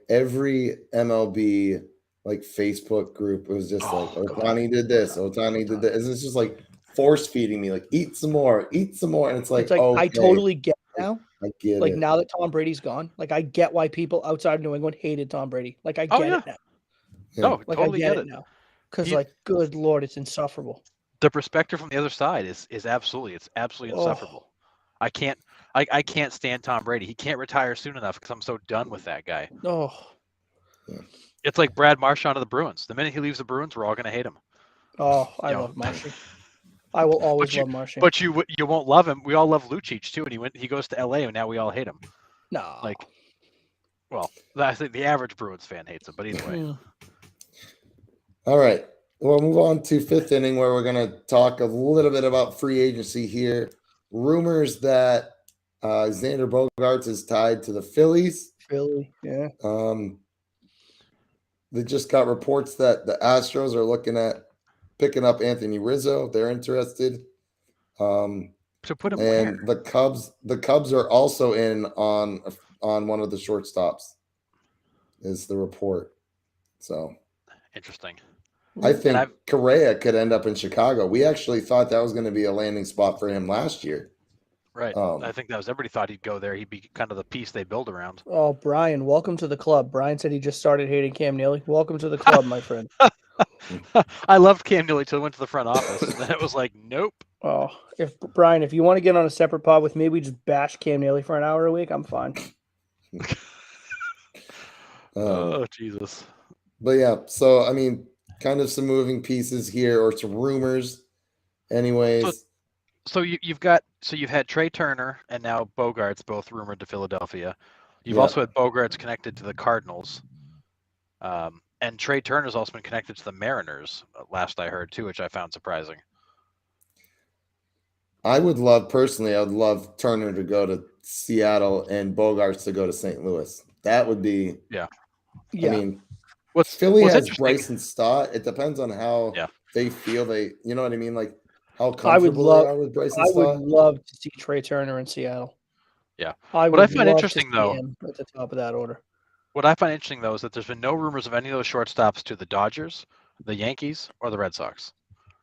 every MLB like Facebook group, it was just like Ohtani did this, Ohtani did this. It's just like force feeding me, like eat some more, and it's like okay, I totally get it now. I get like it. now that Tom Brady's gone, like I get why people outside New England hated Tom Brady. Like I get it now. Yeah. No, Like totally I get get it now. Because like, good Lord, it's insufferable. The perspective from the other side is absolutely insufferable. I can't stand Tom Brady. He can't retire soon enough because I'm so done with that guy. Oh, It's like Brad Marchand of the Bruins. The minute he leaves the Bruins, we're all going to hate him. oh, I love Marshy. I will always love Marshy. But you won't love him. We all love Lucic too, and he goes to LA, and now we all hate him. No, Like, well, I think the average Bruins fan hates him, but either way. All right. We'll move on to fifth inning, where we're going to talk a little bit about free agency here. Rumors that Xander Bogaerts is tied to the Phillies. Philly, yeah. They just got reports that the Astros are looking at picking up Anthony Rizzo. They're interested. To put him and where? the Cubs are also in on one of the shortstops, is the report. So interesting. I think Correa could end up in Chicago. We actually thought that was going to be a landing spot for him last year. Right. I think everybody thought he'd go there. He'd be kind of the piece they build around. Oh, Brian, welcome to the club. Brian said he just started hating Cam Neely. Welcome to the club, my friend. I loved Cam Neely till he went to the front office. And then it was like, nope. Oh, if you want to get on a separate pod with me, we just bash Cam Neely for an hour a week. I'm fine. Oh, Jesus. But yeah, so I mean, kind of some moving pieces here, or some rumors. Anyways. So you've had Trey Turner and now Bogaerts both rumored to Philadelphia. You've also had Bogaerts connected to the Cardinals. And Trey Turner's also been connected to the Mariners, last I heard too, which I found surprising. I would love Turner to go to Seattle and Bogaerts to go to St. Louis. That would be I mean, Philly has Bryson Stott. It depends on how they feel you know what I mean? Like how comfortable they are with Bryson Stott. I would love to see Trey Turner in Seattle. Yeah. What I find interesting though, at the top of that order. What I find interesting though is that there's been no rumors of any of those shortstops to the Dodgers, the Yankees, or the Red Sox.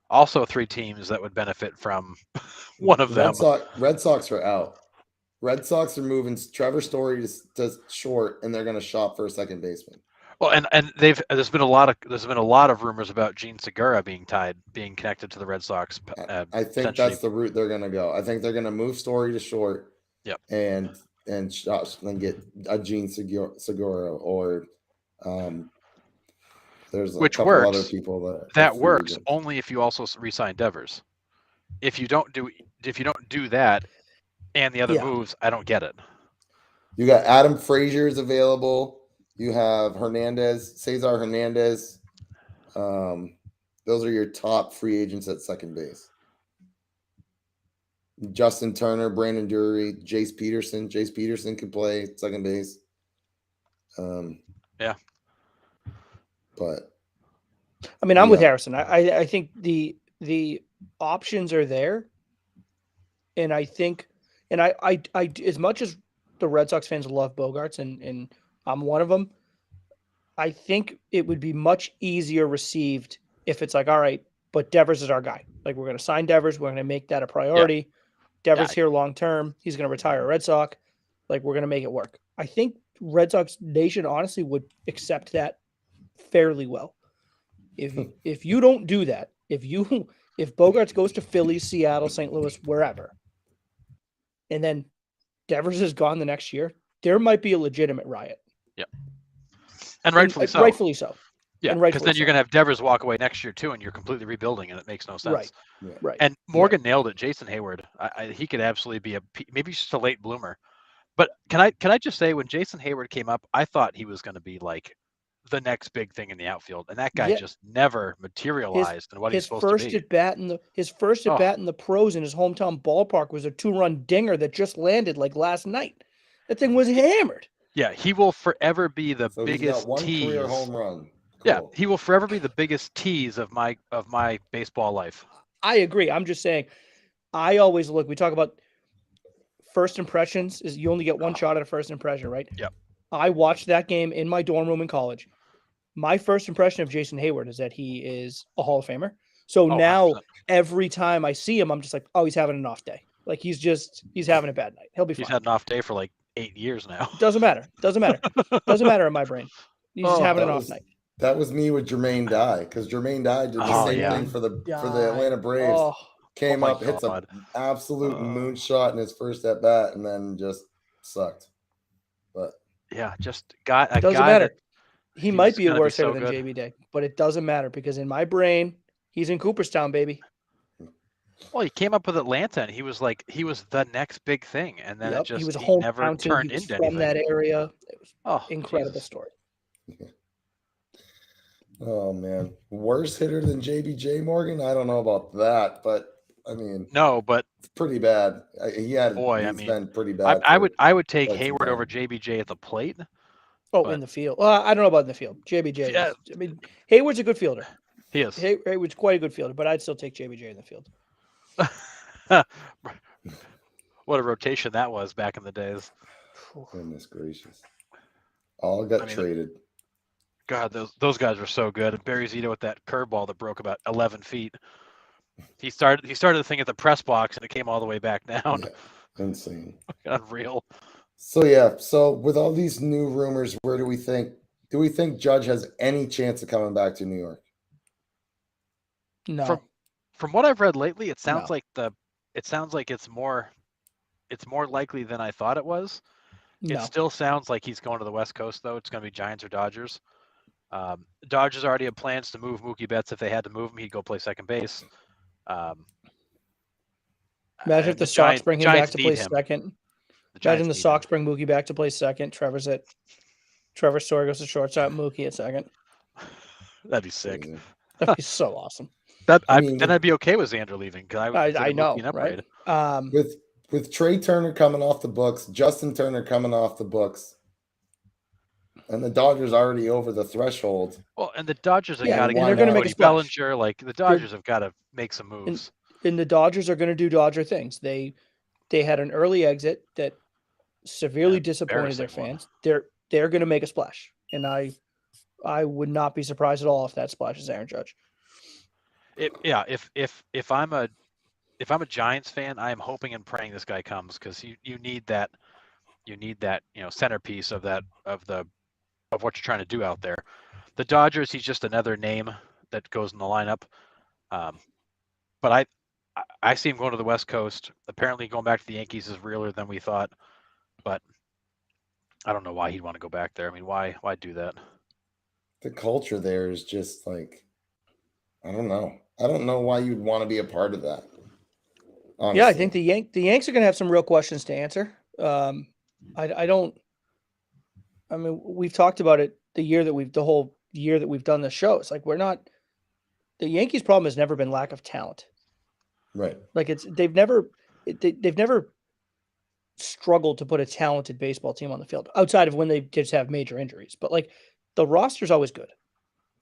Also, 3 teams that would benefit from one of them. Red Sox are out. Red Sox are moving Trevor Story to short, and they're going to shop for a second baseman. Well, and there's been a lot of rumors about Gene Segura being connected to the Red Sox. I think that's the route they're going to go. I think they're going to move Story to short. Yep. And get a Gene Segura, or there's a couple other people that works only if you also re-sign Devers. If you don't do that and the other moves, I don't get it. You got Adam Frazier's available. You have Cesar Hernandez. Those are your top free agents at second base. Justin Turner, Brandon Drury, Jace Peterson. Jace Peterson could play second base. But I mean, I'm with Yeah. Harrison. I think the options are there, and I think, and I as much as the Red Sox fans love Bogarts, and I'm one of them. I think it would be much easier received if it's like, all right, but Devers is our guy. Like, we're going to sign Devers. We're going to make that a priority. Devers here long term. He's going to retire a Red Sox. Like, we're going to make it work. I think Red Sox Nation honestly would accept that fairly well. If you don't do that, if Bogarts goes to Philly, Seattle, St. Louis, wherever, and then Devers is gone the next year, there might be a legitimate riot. And rightfully so. Rightfully so. Yeah, And because rightfully then you're so. going to have Devers walk away next year too, and you're completely rebuilding, and it makes no sense. Right. Yeah. Right. And Morgan nailed it. Jason Hayward, he could absolutely be maybe he's just a late bloomer. But can I just say, when Jason Hayward came up, I thought he was going to be like the next big thing in the outfield, and that guy Yeah. just never materialized in what he's His supposed to first be. at bat in the pros in his hometown ballpark was a 2-run dinger that just landed like last night. That thing was hammered. Yeah, he will forever be the So he's got biggest one tease. career home run. Yeah, Cool. he will forever be the biggest tease of my baseball life. I agree. I'm just saying, I always look. We talk about first impressions. Is you only get one shot at a first impression, right? Yep. I watched that game in my dorm room in college. My first impression of Jason Hayward is that he is a Hall of Famer. So now 100%. every time I see him, I'm just like, oh, he's having an off day. Like he's having a bad night. He'll be fine. He's had an off day for like 8 years now. Doesn't matter. Doesn't matter in my brain. He's having an off night. That was me with Jermaine Dye, because Jermaine Dye did the same thing for the Atlanta Braves. Oh, Came my up, hits an God. absolute moonshot in his first at bat, and then just sucked. But Yeah, just doesn't guy matter. that He might be a gonna worse so hitter than good. JB Day, but it doesn't matter because in my brain, he's in Cooperstown, baby. Well, he came up with Atlanta, and he was the next big thing, and then Yep. He was a he never hometown team. turned He was into from anything. that area. It was Oh, incredible Jesus. story. oh man, worse hitter than JBJ Morgan? I don't know about that, but I mean, No, but it's pretty bad. He's been pretty bad. I would take quite some Hayward time. over JBJ at the plate. Oh, But- in the field. Well, I don't know about in the field. JBJ. Yeah. I mean, Hayward's a good fielder. He is. Hayward's quite a good fielder, but I'd still take JBJ in the field. What a rotation that was back in the days. Goodness gracious. All got traded. God, those guys were so good. And Barry Zito with that curveball that broke about 11 feet. He started the thing at the press box, and it came all the way back down. Yeah, insane. Unreal. So with all these new rumors, where do we think Judge has any chance of coming back to New York? No. From what I've read lately, it sounds No. like it's more likely than I thought it was. No. It still sounds like he's going to the West Coast, though. It's going to be Giants or Dodgers. Dodgers already have plans to move Mookie Betts. If they had to move him, he'd go play second base. Imagine if the Sox bring him back to play second. Imagine the need Sox him. bring Mookie back to play second. Trevor Story goes to shortstop. Mookie at second. That'd be sick. Crazy. That'd be so awesome. I mean, Then I'd be okay with Xander leaving, because I know, right? With Trey Turner coming off the books, Justin Turner coming off the books, and the Dodgers already over the threshold. Well, and the Dodgers have Yeah, got to and get they're gonna make a Cody splash. Bellinger. Like, the Dodgers have got to make some moves. And the Dodgers are going to do Dodger things. They had an early exit that severely disappointed their embarrassing one. fans. They're going to make a splash, and I would not be surprised at all if that splash is Aaron Judge. If I'm a Giants fan, I am hoping and praying this guy comes, because you need that centerpiece of what you're trying to do out there. The Dodgers, he's just another name that goes in the lineup. But I see him going to the West Coast. Apparently, going back to the Yankees is realer than we thought. But I don't know why he'd want to go back there. I mean, why do that? The culture there is just like, I don't know. I don't know why you'd want to be a part of that. Honestly. Yeah, I think the Yanks are going to have some real questions to answer. I mean, we've talked about it the whole year that we've done this show. It's like the Yankees' problem has never been lack of talent. Right. Like they've never struggled to put a talented baseball team on the field outside of when they just have major injuries. But like the roster's always good.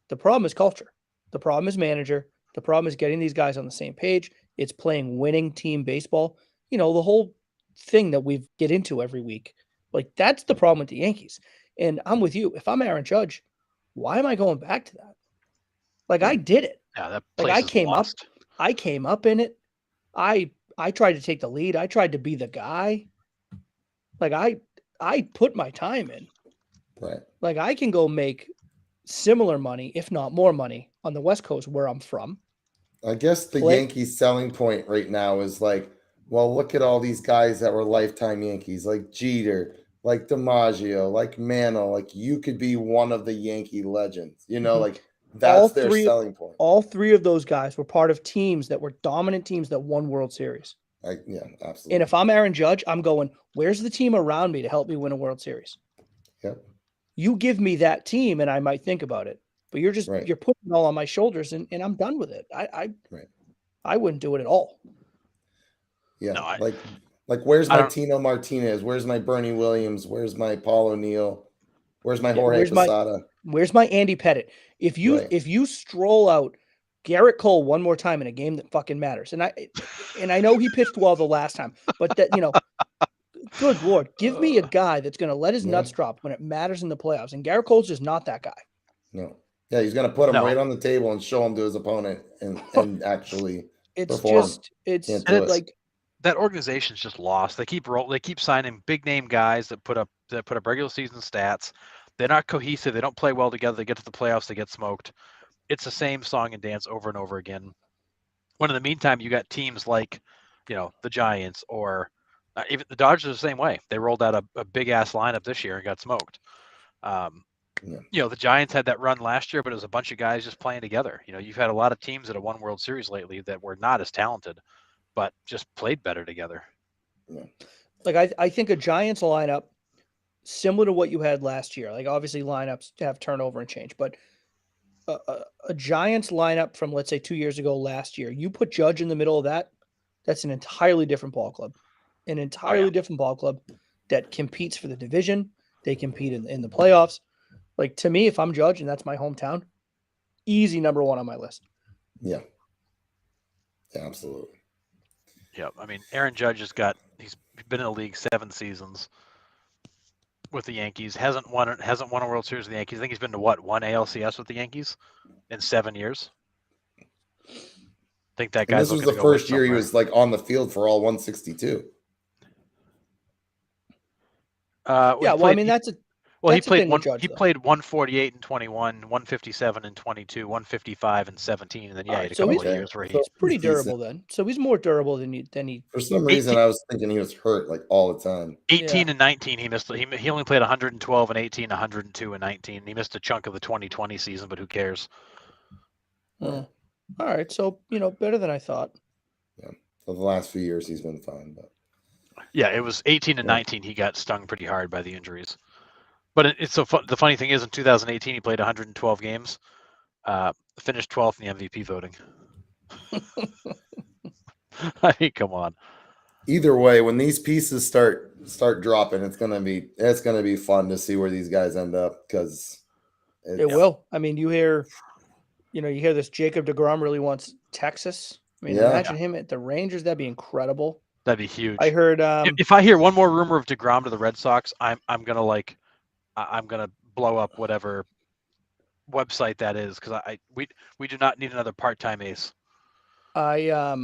The problem is culture. The problem is manager. The problem is getting these guys on the same page. It's playing winning team baseball. You know, the whole thing that we get into every week. Like, that's the problem with the Yankees. And I'm with you. If I'm Aaron Judge, why am I going back to that? Like, I did it. Yeah, that Like, place I is came lost. I came up in it. I tried to take the lead. I tried to be the guy. Like, I put my time in. Right. Like, I can go make similar money, if not more money, on the West Coast where I'm from. I guess the Play- Yankees selling point right now is like, well, look at all these guys that were lifetime Yankees, like Jeter, like DiMaggio, like Mantle. Like, you could be one of the Yankee legends. You know, Mhm. like that's All their three- selling point. All three of those guys were part of teams that were dominant teams that won World Series. Yeah, absolutely. And if I'm Aaron Judge, I'm going, where's the team around me to help me win a World Series? Yep. You give me that team and I might think about it. But you're just Right. you're putting it all on my shoulders and I'm done with it. Right. I wouldn't do it at all. Yeah, No, like where's I my don't- Tino Martinez? Where's my Bernie Williams? Where's my Paul O'Neill? Where's my Yeah, Jorge where's my- Posada? Where's my Andy Pettit? If you stroll out Garrett Cole one more time in a game that fucking matters, and I know he pitched well the last time, but that, you know, good Lord, give me a guy that's going to let his nuts drop when it matters in the playoffs. And Garrett Cole's just not that guy. No. Yeah, he's gonna put him No. right on the table and show him to his opponent and actually It's perform. just it's Can't do it. like that organization's just lost. They keep signing big name guys that put up regular season stats. They're not cohesive. They don't play well together. They get to the playoffs, they get smoked. It's the same song and dance over and over again. When in the meantime, you got teams like, you know, the Giants or even the Dodgers are the same way. They rolled out a big ass lineup this year and got smoked. Yeah. You know, the Giants had that run last year, but it was a bunch of guys just playing together. You know, you've had a lot of teams that have won World Series lately that were not as talented, but just played better together. like I think a Giants lineup similar to what you had last year. Like, obviously lineups have turnover and change, but a Giants lineup from, let's say, 2 years ago, last year, you put Judge in the middle of that, that's an entirely different ball club. An entirely different ball club that competes for the division. They compete in the playoffs. Like, to me, if I'm Judge and that's my hometown, easy number one on my list. Yeah. Yeah, absolutely. Yeah, I mean, Aaron Judge he's been in the league 7 seasons with the Yankees. Hasn't won a World Series with the Yankees. I think he's been to one ALCS with the Yankees in 7 years. I think that And guy's this was looking the to go win first year he somewhere. was like on the field for all 162. Yeah, well, I mean, that's a Well, he that's the played thing with Judge, though. played 148 and 21, 157 and 22, 155 and 17, and then he Alright, had a so couple he's- of years where he so- It's pretty He's decent. durable then. So he's more durable than he. For some reason, 18 I was thinking he was hurt like all the time. 18 and 19 he missed. He only played 112 and 18, 102 and 19. He missed a chunk of the 2020 season, but who cares? All right, so, you know, better than I thought. For the last few years, he's been fine. But Yeah, it was 18 and Yeah. 19. He got stung pretty hard by the injuries. But it's so fun. The funny thing is, in 2018, he played 112 games, finished 12th in the MVP voting. I mean, come on. either way, when these pieces start dropping, it's gonna be fun to see where these guys end up because It will. I mean, you hear this Jacob deGrom really wants Texas. I mean, Yeah. imagine him at the Rangers. That'd be incredible. That'd be huge. I heard. If I hear one more rumor of DeGrom to the Red Sox, I'm gonna blow up whatever website that is because we do not need another part-time ace. I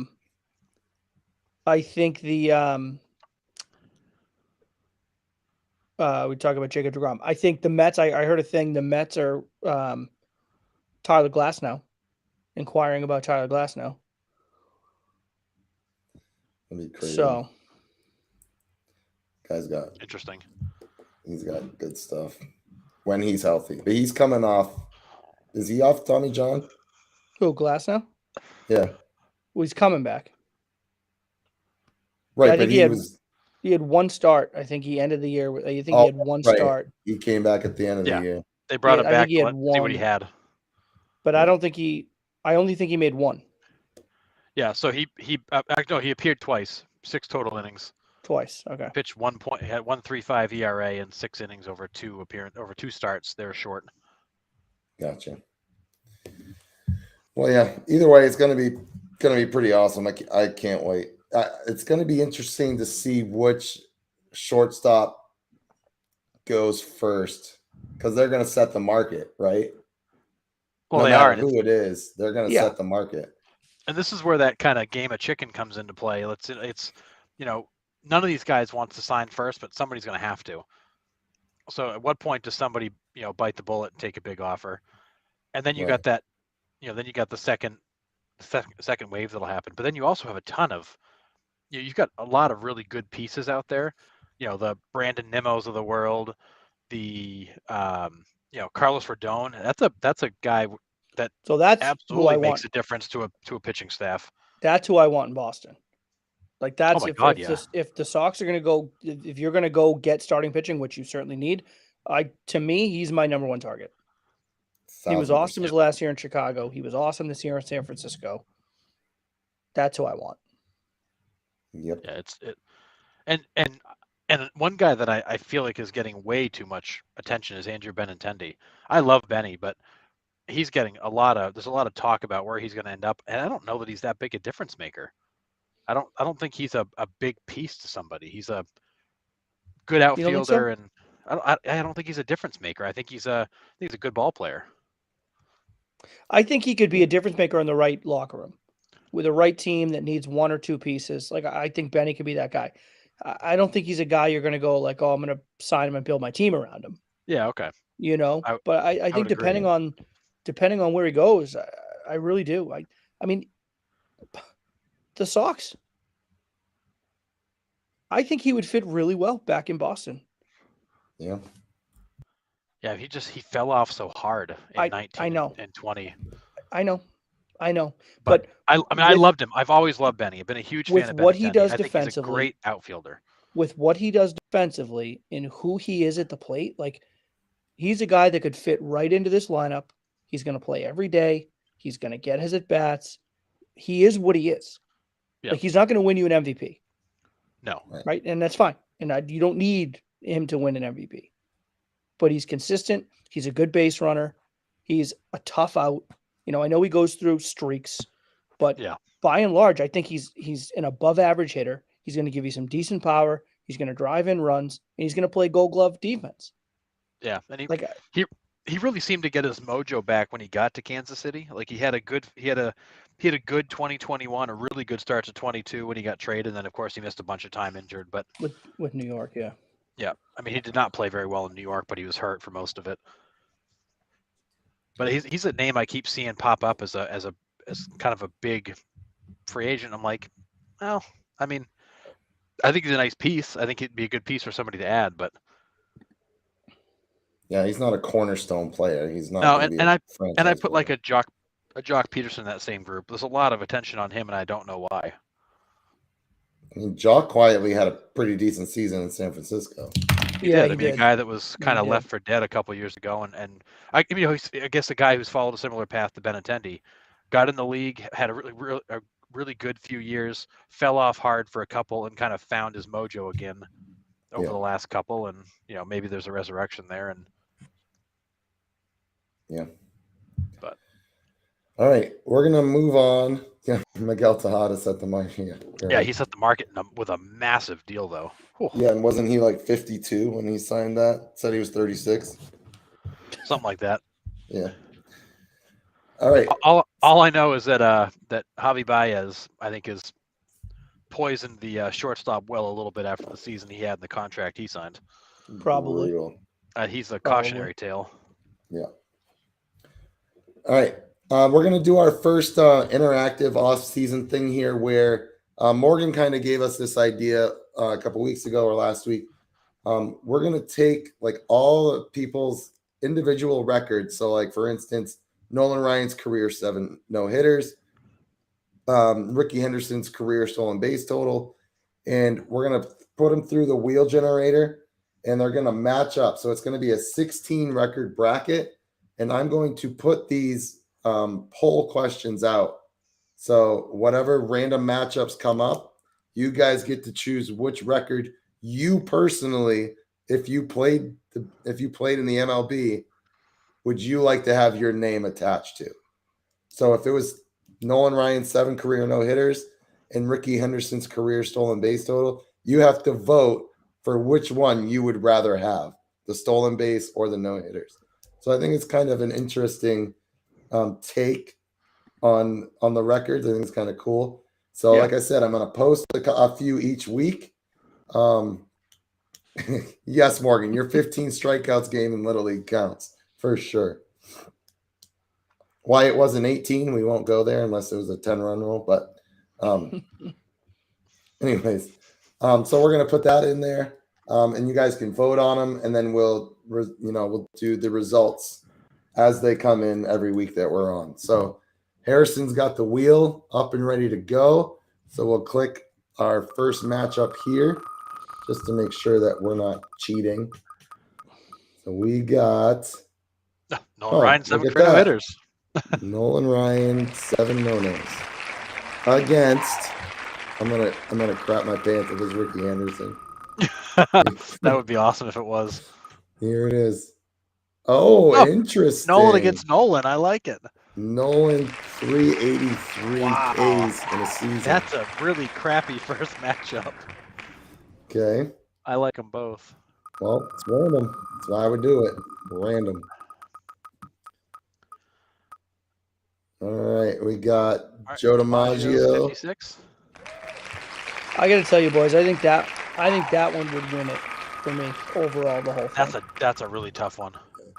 think the we talk about Jacob deGrom. I think the Mets. I heard a thing. The Mets are Tyler Glasnow, inquiring about Tyler Glasnow. that'd be crazy. So Guy's got Interesting. he's got good stuff when he's healthy. But he's coming off. Is he off Tommy John? who Glasnow? Yeah, Well, he's coming back. right. I But think he he was. He had one start. I think he ended the year with. I think Oh, he had one right. start, He came back at the end of Yeah. the year. They brought Yeah, him I back think he to had see what he one. had. but I don't think he. I only think he made one Yeah, so he appeared twice, 6 total innings. twice. Okay. Pitched 1 point, had 1.35 ERA and 6 innings over 2 starts. They're short. Gotcha. Well, yeah. Either way, it's gonna be pretty awesome. I can't wait. It's gonna be interesting to see which shortstop goes first because they're gonna set the market, right? Well, No they matter are, who it is, they're gonna Yeah. set the market. and this is where that kind of game of chicken comes into play. It's none of these guys wants to sign first, but somebody's going to have to. So at what point does somebody bite the bullet and take a big offer? And then you Right. got that, then you got the second wave that'll happen. But then you also have a ton of, you've got a lot of really good pieces out there. The Brandon Nimmo's of the world, the Carlos Rodon. That's a guy that So that's who absolutely I makes want. a difference to a pitching staff. That's who I want in Boston. Like that's my God, yeah. if the Sox are going to go, if you're going to go get starting pitching, which you certainly need, to me he's my number one target. He was 1000%. awesome his last year in Chicago. He was awesome this year in San Francisco. That's who I want. Yep. Yeah, and one guy that I feel like is getting way too much attention is Andrew Benintendi. I love Benny, but he's getting there's a lot of talk about where he's going to end up, and I don't know that he's that big a difference maker. I don't think he's a big piece to somebody. He's a good outfielder, and I don't think he's a difference maker. I think he's a good ball player. I think he could be a difference maker in the right locker room with a right team that needs one or two pieces. Like I think Benny could be that guy. I don't think he's a guy you're going to go like, oh, I'm going to sign him and build my team around him. Yeah, okay. But I think depending on where he goes, I really do. I mean, the Sox, I think he would fit really well back in Boston. Yeah. Yeah, he fell off so hard in 19 I know. and 20. I know. But I loved him. I've always loved Benny. I've been a huge fan of what Benintendi. he does I think defensively. he's a great outfielder. With what he does defensively and who he is at the plate, like he's a guy that could fit right into this lineup. He's going to play every day. He's going to get his at-bats. He is what he is. Yeah. Like he's not going to win you an MVP. No. Right? And that's fine. And you don't need him to win an MVP. But he's consistent. He's a good base runner. He's a tough out. I know he goes through streaks, but by and large, I think he's an above average hitter. He's going to give you some decent power. He's going to drive in runs, and he's going to play Gold Glove defense. Yeah, and he really seemed to get his mojo back when he got to Kansas City. Like he had a good 2021, a really good start to 22 when he got traded, and then of course he missed a bunch of time injured. But with New York, yeah. Yeah, I mean he did not play very well in New York, but he was hurt for most of it. But he's a name I keep seeing pop up as kind of a big free agent. I'm like, well, I mean, I think he's a nice piece. I think it'd be a good piece for somebody to add, but yeah, he's not a cornerstone player. He's not. No, and I put like a Jock Peterson in that same group. There's a lot of attention on him, and I don't know why. I mean, Jock quietly had a pretty decent season in San Francisco. He did. I mean, a guy that was kind of left for dead a couple of years ago, and I guess a guy who's followed a similar path to Benintendi, got in the league, had a really good few years, fell off hard for a couple, and kind of found his mojo again over the last couple, and maybe there's a resurrection there, and but all right, we're gonna move on. Yeah, Miguel Tejada set the market. Yeah, he set the market with a massive deal, though. Whew. Yeah, and wasn't he like 52 when he signed that? Said he was 36. Something like that. Yeah. All right. All I know is that that Javi Baez, I think, is poisoned the shortstop well a little bit after the season he had in the contract he signed. Probably. He's a cautionary tale. Yeah. All right. We're going to do our first interactive off-season thing here where Morgan kind of gave us this idea a couple weeks ago or last week. We're going to take like all people's individual records. So like, for instance, Nolan Ryan's career 7 no-hitters, Ricky Henderson's career stolen base total, and we're going to put them through the wheel generator, and they're going to match up. So it's going to be a 16 record bracket, and I'm going to put these poll questions out. So whatever random matchups come up, you guys get to choose which record you personally, if you played in the MLB, would you like to have your name attached to. So if it was Nolan Ryan's 7 career no hitters and Ricky Henderson's career stolen base total, you have to vote for which one you would rather have, the stolen base or the no hitters. So I think it's kind of an interesting take on the records. I think it's kind of cool. So Yeah. like I said, I'm going to post a few each week. Yes, Morgan, your 15 strikeouts game in Little League counts for sure. Why it wasn't 18, we won't go there unless it was a 10-run rule. But anyways, so we're going to put that in there, and you guys can vote on them, and then we'll do the results as they come in every week that we're on. So Harrison's got the wheel up and ready to go. So we'll click our first matchup here just to make sure that we're not cheating. So we got Nolan Ryan, 7 look at career that. hitters. Nolan Ryan, 7 no-nos against. I'm gonna crap my pants if it's Ricky Henderson. That would be awesome if it was. Here it is. Oh, interesting. Nolan against Nolan. I like it. Nolan 383 Wow. Ks in a season. That's a really crappy first matchup. Okay. I like them both. Well, it's random. That's why I would do it. Random. All right, we got Joe DiMaggio. 56. I got to tell you, boys, I think that one would win it for me overall. The whole thing. That's a really tough one.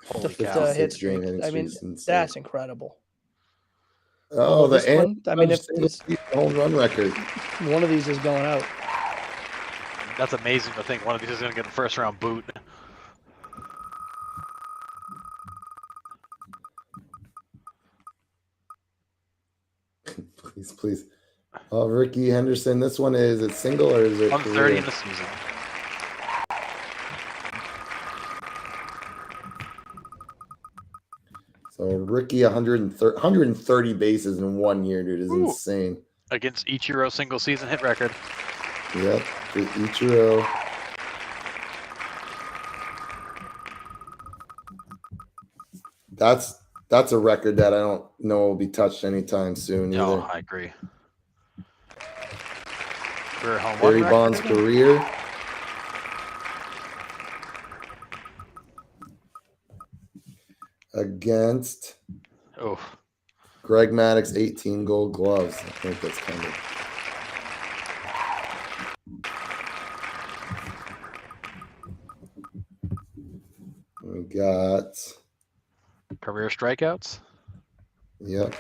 Holy The cow! hit 56 streak. hitting I mean, streaks insane. that's incredible. Oh, this the one, I mean, if this, home run record. one of these is going out. That's amazing to think one of these is going to get a first round boot. Please. Oh, Ricky Henderson. This one is it single or is it 130 in the season. So Ricky 130 bases in 1 year, dude, is insane. Against Ichiro single season hit record. Yep, the Ichiro. That's a record that I don't know will be touched anytime soon either. No, I agree. Career home run Barry record. Bonds' career. Against Oh, Greg Maddux, 18 gold gloves. I think that's kind of. We got. career strikeouts. Yep.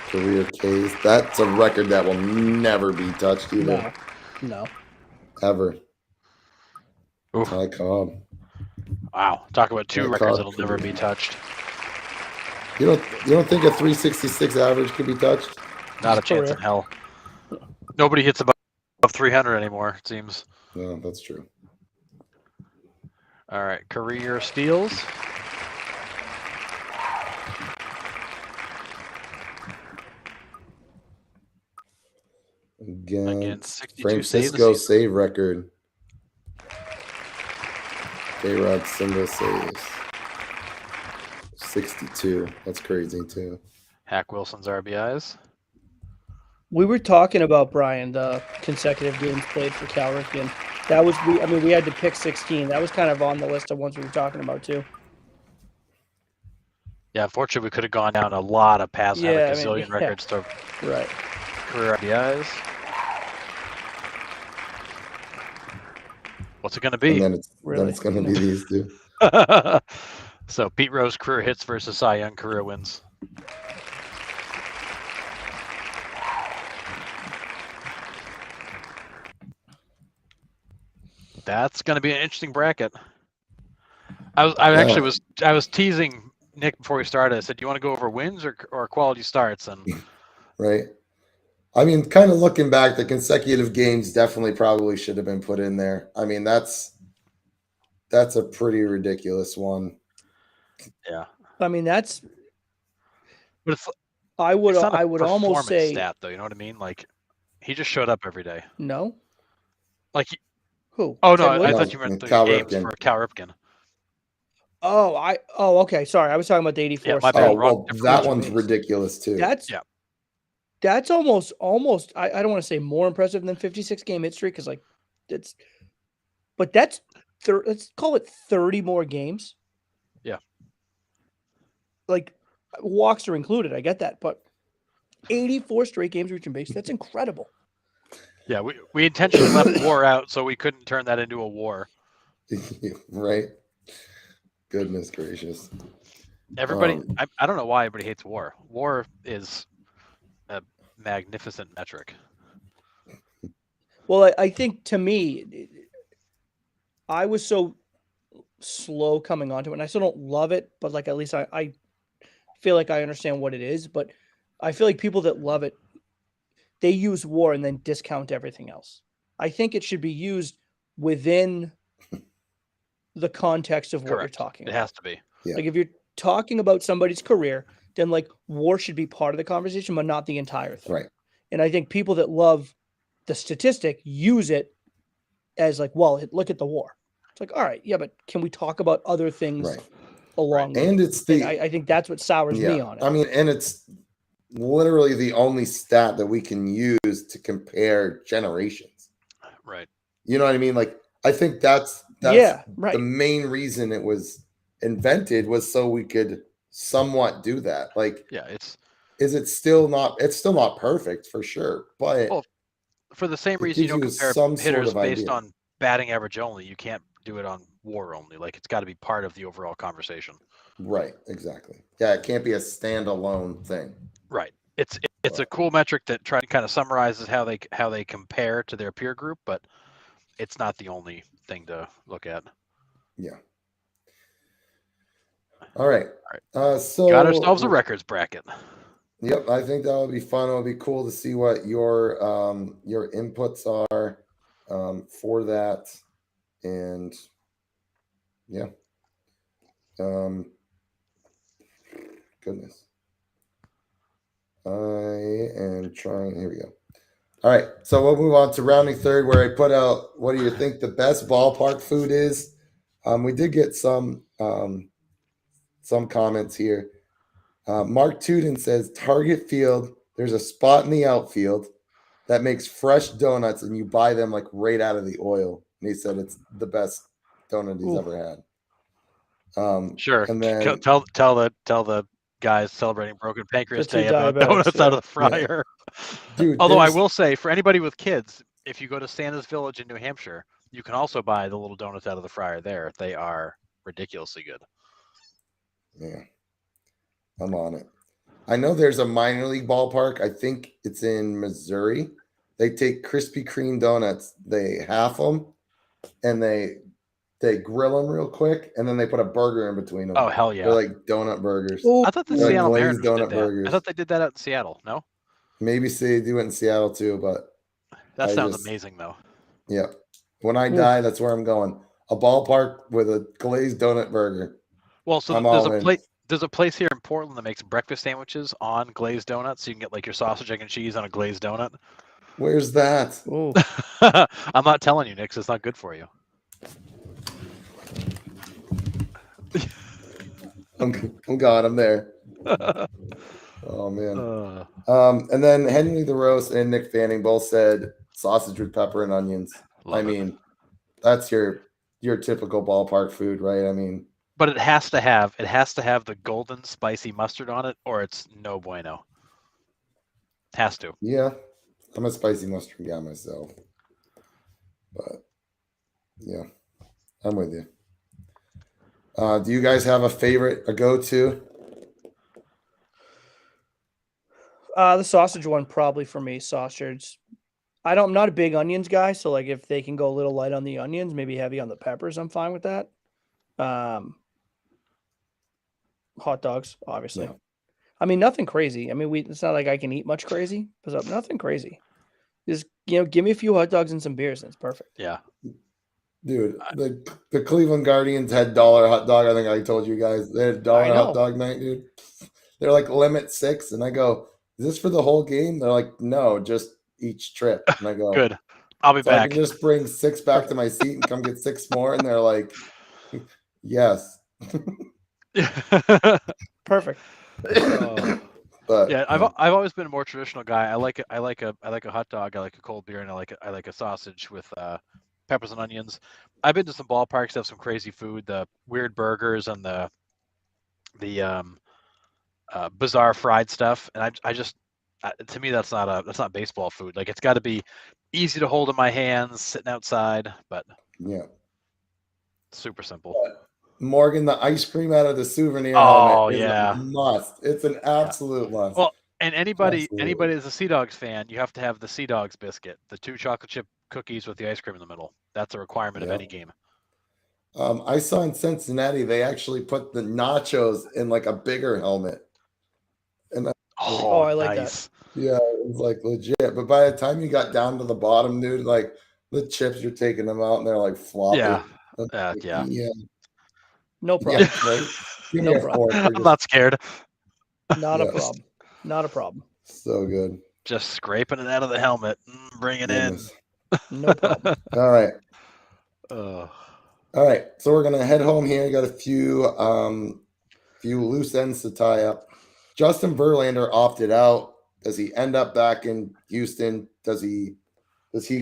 Career Ks. That's a record that will never be touched either. No. Ever. Oof. Ty Cobb. Wow, talk about two Yeah, records Cobb that'll never be touched. You don't think a 366 average could be touched? Not a His chance in career. hell. Nobody hits above 300 anymore, it seems. No, that's true. All right, career steals. Against 62 saves a Francisco season. save record. K-Rod single saves. 62. That's crazy too. Hack Wilson's RBIs. We were talking about, Brian, the consecutive games played for Cal Ripken. That was we had to pick 16. That was kind of on the list of ones we were talking about too. Yeah, unfortunately, we could have gone down a lot of paths and Yeah, had a I mean, gazillion yeah. records to Right. career RBIs. What's it going to And be? then it's Really? going to be these two. So Pete Rose career hits versus Cy Young career wins. That's going to be an interesting bracket. I was teasing Nick before we started. I said, "Do you want to go over wins or quality starts?" And Right. I mean, kind of looking back, the consecutive games definitely probably should have been put in there. I mean, that's a pretty ridiculous one. yeah, I mean, that's but it's I would not a I would almost performance say stat though. You know what I mean? Like he just showed up every day. no. Like Who? oh Ted no, I Williams? thought you meant the Cal games Ripken. for Cal Ripken. Okay. Sorry, I was talking about the 84. Yeah, my steak. bad. Oh, wrong- well, different that Which one's is- ridiculous too. That's almost. I don't want to say more impressive than 56 game hit streak because that's let's call it 30 more games. Yeah. Like walks are included. I get that, but 84 straight games reaching base. That's incredible. Yeah, we intentionally left war out so we couldn't turn that into a war. Right? Goodness gracious. Everybody, I don't know why everybody hates war. War is a magnificent metric. Well, I think to me, I was so slow coming onto it, and I still don't love it, but like at least I feel like I understand what it is. But I feel like people that love it, they use war and then discount everything else. I think it should be used within the context of what you're Correct. talking It about. has to be. Yeah. Like if you're talking about somebody's career, then like war should be part of the conversation, but not the entire thing. Right. And I think people that love the statistic use it as like, well, look at the war. It's like, all right, yeah, but can we talk about other things Right. along with And it? it's the I think that's what sours me on it. I mean, and it's literally the only stat that we can use to compare generations. Right. You know what I mean? Like, I think that's yeah, right. the main reason it was invented was so we could somewhat do that. Like, Yeah, it's still not perfect for sure, but Oh, for the same it reason you gives don't you compare some sort hitters of based idea. on batting average only. You can't do it on war only. Like it's got to be part of the overall conversation. Right, exactly. Yeah, it can't be a standalone thing. Right. It's a cool metric that kind of summarizes how they compare to their peer group, but it's not the only thing to look at. Yeah. All right. So Got ourselves a records bracket. Yep, I think that would be fun. It would be cool to see what your inputs are for that, and yeah, goodness, I am trying. Here we go. All right, so we'll move on to rounding third, where I put out what do you think the best ballpark food is. We did get some comments here. Mark Tuden says Target Field, there's a spot in the outfield that makes fresh donuts and you buy them like right out of the oil. And he said it's the best donut he's ever had. Sure. And then tell the guys celebrating Broken Pancreas The two Day about diabetics, donuts out of the fryer. dude, Although I there's- will say, for anybody with kids, if you go to Santa's Village in New Hampshire, you can also buy the little donuts out of the fryer there. They are ridiculously good. Yeah, I'm on it. I know there's a minor league ballpark. I think it's in Missouri. They take Krispy Kreme donuts, they half them, and they grill them real quick, and then they put a burger in between them. Oh hell yeah! They're like donut burgers. Ooh, I thought the They're like Seattle glazed Mariners did donut that. burgers. I thought they did that out in Seattle. No, Maybe say they do it in Seattle too, but that I sounds just- amazing though. yeah. When I Oof. die, that's where I'm going. A ballpark with a glazed donut burger. Well, so I'm there's all a in. place. There's a place here in Portland that makes breakfast sandwiches on glazed donuts. So you can get like your sausage, egg, and cheese on a glazed donut. Where's that? Ooh. I'm not telling you, Nick. 'Cause it's not good for you. I'm gone. I'm there. Oh man. Uh, And then Henry the Roast and Nick Fanning both said sausage with pepper and onions. love I it. mean, that's your typical ballpark food, right? I mean, But it has to have the golden spicy mustard on it, or it's no bueno. Has to. yeah, I'm a spicy mustard guy myself. But yeah, I'm with you. Do you guys have a favorite, a go-to? The sausage one probably for me. Sausage. I'm not a big onions guy, so like if they can go a little light on the onions, maybe heavy on the peppers, I'm fine with that. Hot dogs, obviously. Yeah. I mean, nothing crazy. I mean, it's not like I can eat much crazy, but nothing crazy. Just give me a few hot dogs and some beers, and it's perfect. Yeah. Dude, the Cleveland Guardians had $1 hot dog. I think I told you guys they had $1 I know. hot dog night, dude. They're like limit 6, and I go, "Is this for the whole game?" They're like, "No, just each trip." And I go, Good. I'll be So I back. can just bring 6 back to my seat and come get 6 more. And they're like, "Yes." Perfect. But Yeah, I've always been a more traditional guy. I like a hot dog. I like a cold beer, and I like a sausage with peppers and onions. I've been to some ballparks that have some crazy food, the weird burgers and the bizarre fried stuff, and I just to me that's not baseball food. Like it's got to be easy to hold in my hands, sitting outside, but yeah. super simple. Morgan, the ice cream out of the souvenir helmet Oh is a yeah, must. It's an absolute must. well, and anybody Absolutely. that's a Sea Dogs fan, you have to have the Sea Dogs biscuit, the 2 chocolate chip cookies with the ice cream in the middle. That's a requirement of Yeah. any game. I saw in Cincinnati they actually put the nachos in like a bigger helmet, and Oh, I like that. nice. yeah, it was like legit. But by the time you got down to the bottom, dude, like the chips, you're taking them out and they're like floppy. Yeah, I'm like, yeah. yeah, No problem. yeah, right. Give me No a problem. fork. They're I'm just not scared. Not a Yeah. problem. Not a problem. so good. Just scraping it out of the helmet, bring it Goodness. No problem. All right. in. All right, so we're gonna head home here. Got a few loose ends to tie up. Justin Verlander opted out. Does he end up back in Houston? Does he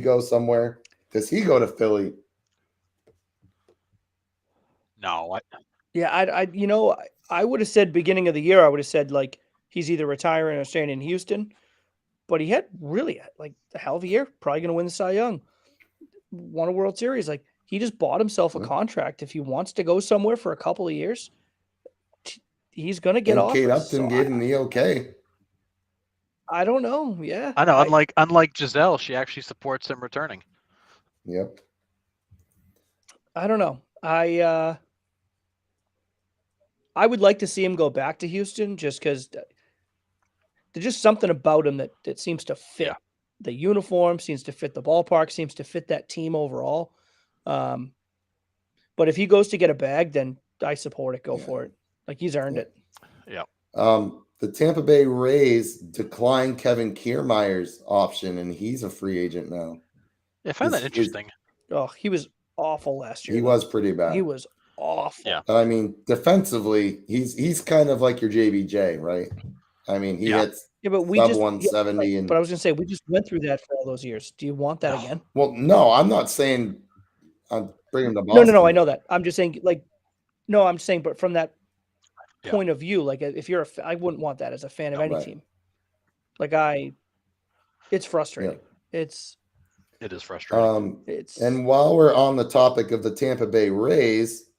go somewhere? Does he go to Philly? No, Yeah, I would have said beginning of the year, I would have said like he's either retiring or staying in Houston. But he had really like a hell of a year. Probably going to win the Cy Young. Won a World Series. Like he just bought himself a Yeah. contract. If he wants to go somewhere for a couple of years, he's going to get And offers. Kate Upton So gave him the okay. I don't know. Yeah, I know. Unlike Giselle, she actually supports him returning. Yep. I don't know. I would like to see him go back to Houston just because there's just something about him that seems to fit. Yeah. The uniform seems to fit the ballpark, seems to fit that team overall. But if he goes to get a bag, then I support it. Go for it. Like he's earned it. Yeah. The Tampa Bay Rays declined Kevin Kiermaier's option, and he's a free agent now. I find that Is- interesting. Oh, he was awful last year. He though. was pretty bad. He was awful. Yeah. I mean, defensively, he's kind of like your JBJ, right? I mean, he Yeah. hits Yeah, but we sub just 170 right, and but I was gonna say we just went through that for all those years. Do you want that again? well, no, I'm not saying I'm bringing him to No, Boston. I know that. I'm just saying, I'm saying, but from that Yeah. point of view, like if you're I wouldn't want that as a fan of any right. team. It's frustrating. It is frustrating. It's And while we're on the topic of the Tampa Bay Rays,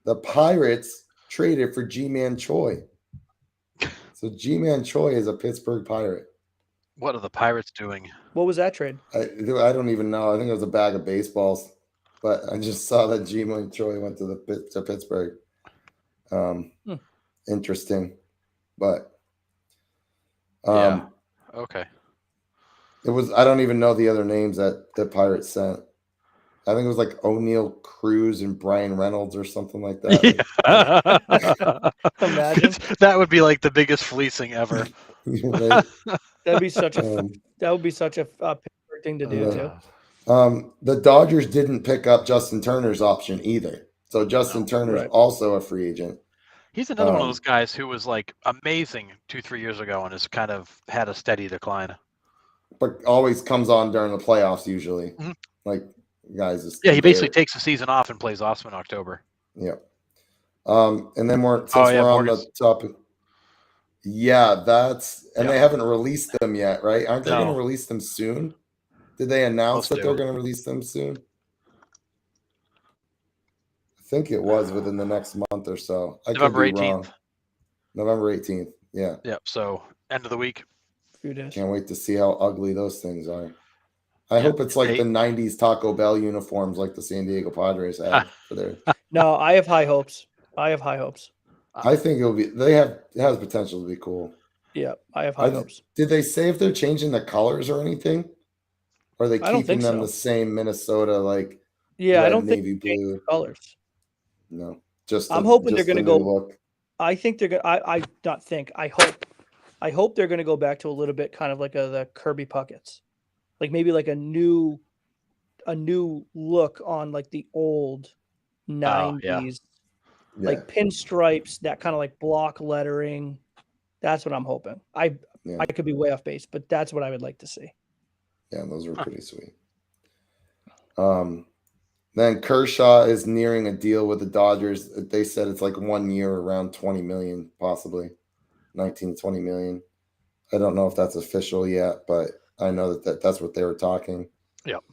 the Pirates traded for G-Man Choi. So G-Man Choi is a Pittsburgh Pirate. What are the Pirates doing? what was that trade? I don't even know. I think it was a bag of baseballs, but I just saw that G-Man Choi went to Pittsburgh. Interesting, but Yeah. Okay. it was. I don't even know the other names that the Pirates sent. I think it was like O'Neill Cruz and Brian Reynolds or something like that. Imagine. That would be like the biggest fleecing ever. Right? That'd be such a Um, that would be such a Pittsburgh thing to do too. The Dodgers didn't pick up Justin Turner's option either. So Justin No. Turner's Right. also a free agent. He's another one of those guys who was like amazing 2-3 years ago and has kind of had a steady decline. But always comes on during the playoffs usually. Mhm. Like guys just Yeah, he basically there. takes the season off and plays awesome in October. Yeah. And then since we're on Morgan's. the topic. Yeah, they Yeah. haven't released them yet, right? Aren't they No. going to release them soon? Did they announce Supposed that they're to. going to release them soon? I think it was within the next month or so. I November could be wrong. 18th. November 18th. Yeah. Yep. So end of the week. Few days. Can't wait to see how ugly those things are. I Yeah, hope it's like they- the 90s Taco Bell uniforms like the San Diego Padres had for their. No, I have high hopes. I think it has potential to be cool. Yeah, I have high hopes. Did they say if they're changing the colors or anything? Or are they I don't keeping think them so. the same Minnesota like Yeah, I red, don't think navy they change blue? the colors. No. Just I'm hoping they're just gonna the new go- look. I think they're gonna. I not think. I hope. I hope they're gonna go back to a little bit kind of like the Kirby Puckets, like maybe like a new look on like the old '90s Yeah. like pinstripes, that kind of like block lettering. That's what I'm hoping. I could be way off base, but that's what I would like to see. Yeah, those were pretty sweet. Then Kershaw is nearing a deal with the Dodgers. They said it's like 1 year, around 20 million, possibly 19 to 20 million. I don't know if that's official yet, but I know that's what they were talking. Yep.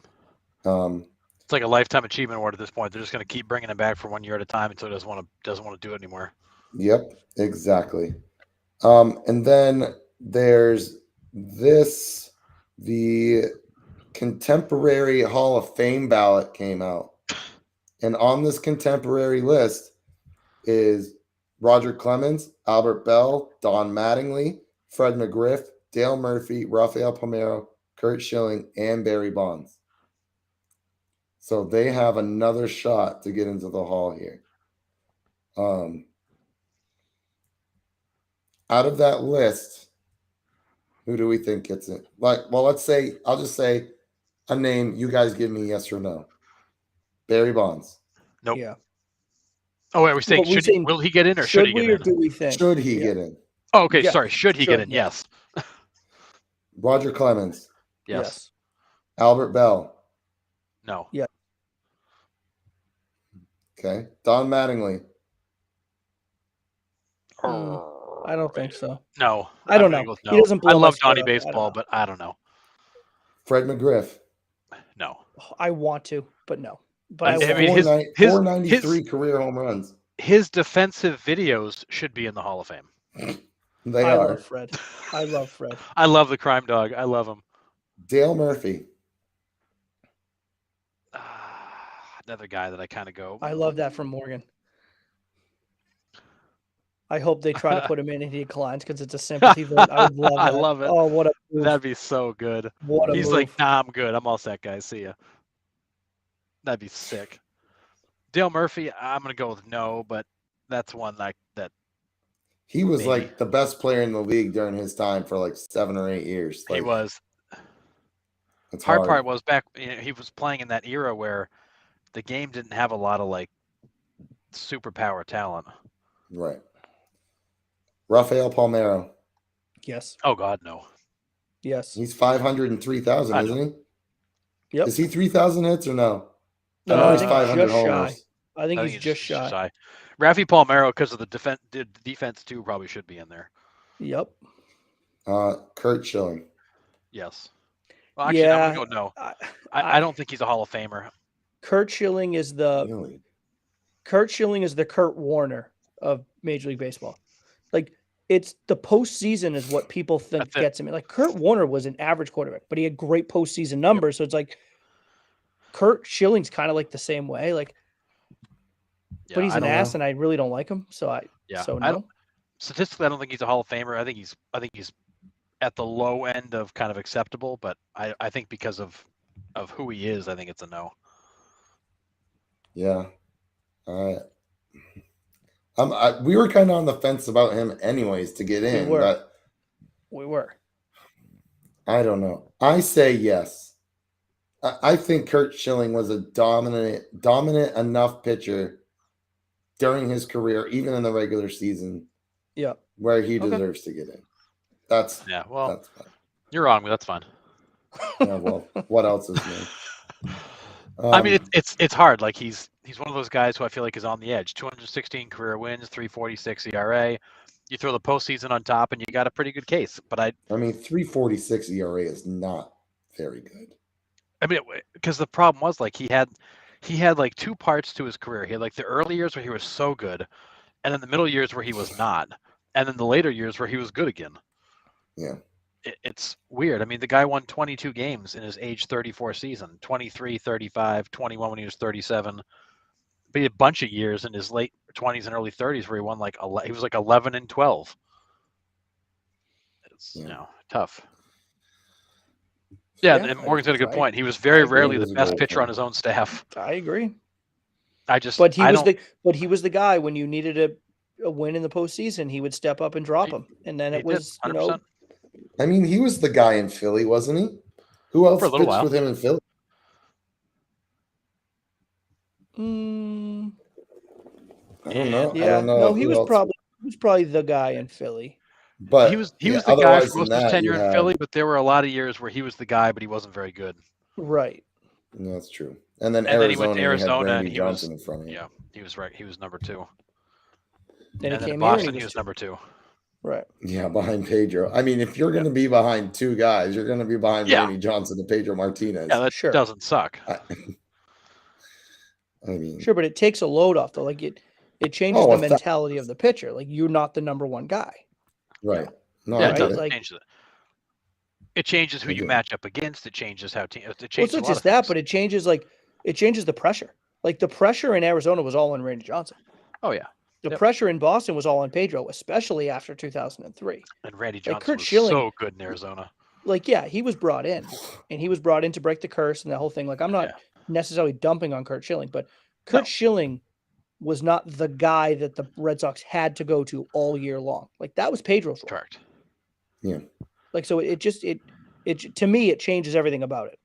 Um, It's like a lifetime achievement award at this point. They're just going to keep bringing him back for 1 year at a time until he doesn't want to do it anymore. Yep, exactly. And then there's the Contemporary Hall of Fame ballot came out. And on this contemporary list is Roger Clemens, Albert Bell, Don Mattingly, Fred McGriff, Dale Murphy, Rafael Palmeiro, Curt Schilling, and Barry Bonds. So they have another shot to get into the hall here. Out of that list, who do we think gets it? I'll just say a name. You guys give me yes or no. Barry Bonds. Nope. Yeah. Oh, wait, we're saying, will he get in or should he get in? Do we think? Should he get in? Oh, okay. Yeah. Sorry. Should he get in? Yeah. Yes. Roger Clemens. Yes. Albert Bell. No. Yeah. Okay. Don Mattingly. I don't think so. No. I don't know. No. He doesn't blow I love my Donnie spot up. Baseball, but I don't know. Fred McGriff. No. I want to, but no. But I I mean, won't. 493 career home runs. His defensive videos should be in the Hall of Fame. They I are. love Fred. I love Fred. I love the crime dog. I love him. Dale Murphy. Another guy that I kind of go. I love that from Morgan. I hope they try to put him in and he declines because it's a sympathy vote. I would love that. I love it. Oh, what a move. That'd be so good. What a He's move. like, nah, I'm good. I'm all set, guys. See ya. That'd be sick. Dale Murphy, I'm gonna go with no, but that's one that He was maybe. like the best player in the league during his time for like 7 or 8 years. He was. It's Hard part was back. He was playing in that era where the game didn't have a lot of like superpower talent. Right. Rafael Palmeiro. Yes. Oh God, no. Yes. He's 503,000, I isn't he? Yep. Is he 3,000 hits or no? No, I know I he's think 500 just shy. homers. I think he's just shy. Rafi Palmeiro, because of the defense too, probably should be in there. Yep. Curt Schilling. Yes. Well, actually, Yeah. I'm gonna go no. I don't think he's a Hall of Famer. Curt Schilling is the Really? Kurt Warner of Major League Baseball. Like, it's the postseason is what people think That's it. gets him. Like, Kurt Warner was an average quarterback, but he had great postseason numbers. So it's like Curt Schilling's kind of like the same way. Like, Yeah, but he's I an don't ass, know. and I really don't like him. So no. Statistically, I don't think he's a Hall of Famer. I think he's at the low end of kind of acceptable, but I think because of who he is, I think it's a no. Yeah. We were kind of on the fence about him anyways to get in, but We were. I don't know. I say yes. I think Curt Schilling was a dominant enough pitcher during his career, even in the regular season, Yeah. where he deserves to get in. That's Well, that's fine. you're wrong, but that's fine. Yeah, well, what else is new? I mean, it's hard. Like he's one of those guys who I feel like is on the edge. 216 career wins, 3.46 ERA. You throw the postseason on top, and you got a pretty good case. But I mean, 3.46 ERA is not very good. I mean, because the problem was like he had like two parts to his career. He had like the early years where he was so good, and then the middle years where he was not, and then the later years where he was good again. Yeah. It's weird. I mean, the guy won 22 games in his age 34 season, 23, 35, 21 when he was 37. But he had a bunch of years in his late 20s and early 30s where he won he was like 11 and 12. It's tough. Yeah, and Morgan's got a good point. He was very rarely the best pitcher on his own staff. I agree. But he was the guy when you needed a win in the postseason, he would step up and drop him. And then it was, 100%. I mean, he was the guy in Philly, wasn't he? Who else pitched while. with him in Philly? I don't know. I Yeah, don't know no, he who was else. probably the guy in Philly. But He was the guy otherwise for than most of his that, tenure you in have. Philly, but there were a lot of years where he was the guy, but he wasn't very good. Right. No, that's true. And then And then he went to Arizona, you had Arizona, and Randy he was Johnson in front of you. yeah, he was right. He was number 2. Then And he then in came here and Boston, he he was was number 2. right. Yeah, behind Pedro. I mean, if you're going to be behind two guys, you're going to be behind Yeah. Randy Johnson and Pedro Martinez. Yeah, that Sure. doesn't suck. I mean, Sure, but it takes a load off though. Like it changes Oh, the mentality of the pitcher. Like you're not the number one guy. right. No, Yeah, I it get does it. Like- change it. It changes who I you do. match up against. It changes how team. It Well, changes it's a not lot just of that, things. but it changes the pressure. Like the pressure in Arizona was all on Randy Johnson. Oh yeah, The Yep. pressure in Boston was all on Pedro, especially after 2003. and Randy Like Johnson Curt was Schilling- so good in Arizona. Like, yeah, he was brought in, and he was brought in to break the curse and the whole thing. Like, I'm not Yeah. necessarily dumping on Curt Schilling, but Curt No. Schilling was not the guy that the Red Sox had to go to all year long. Like that was Pedro's role. Correct. Like so, it to me it changes everything about it.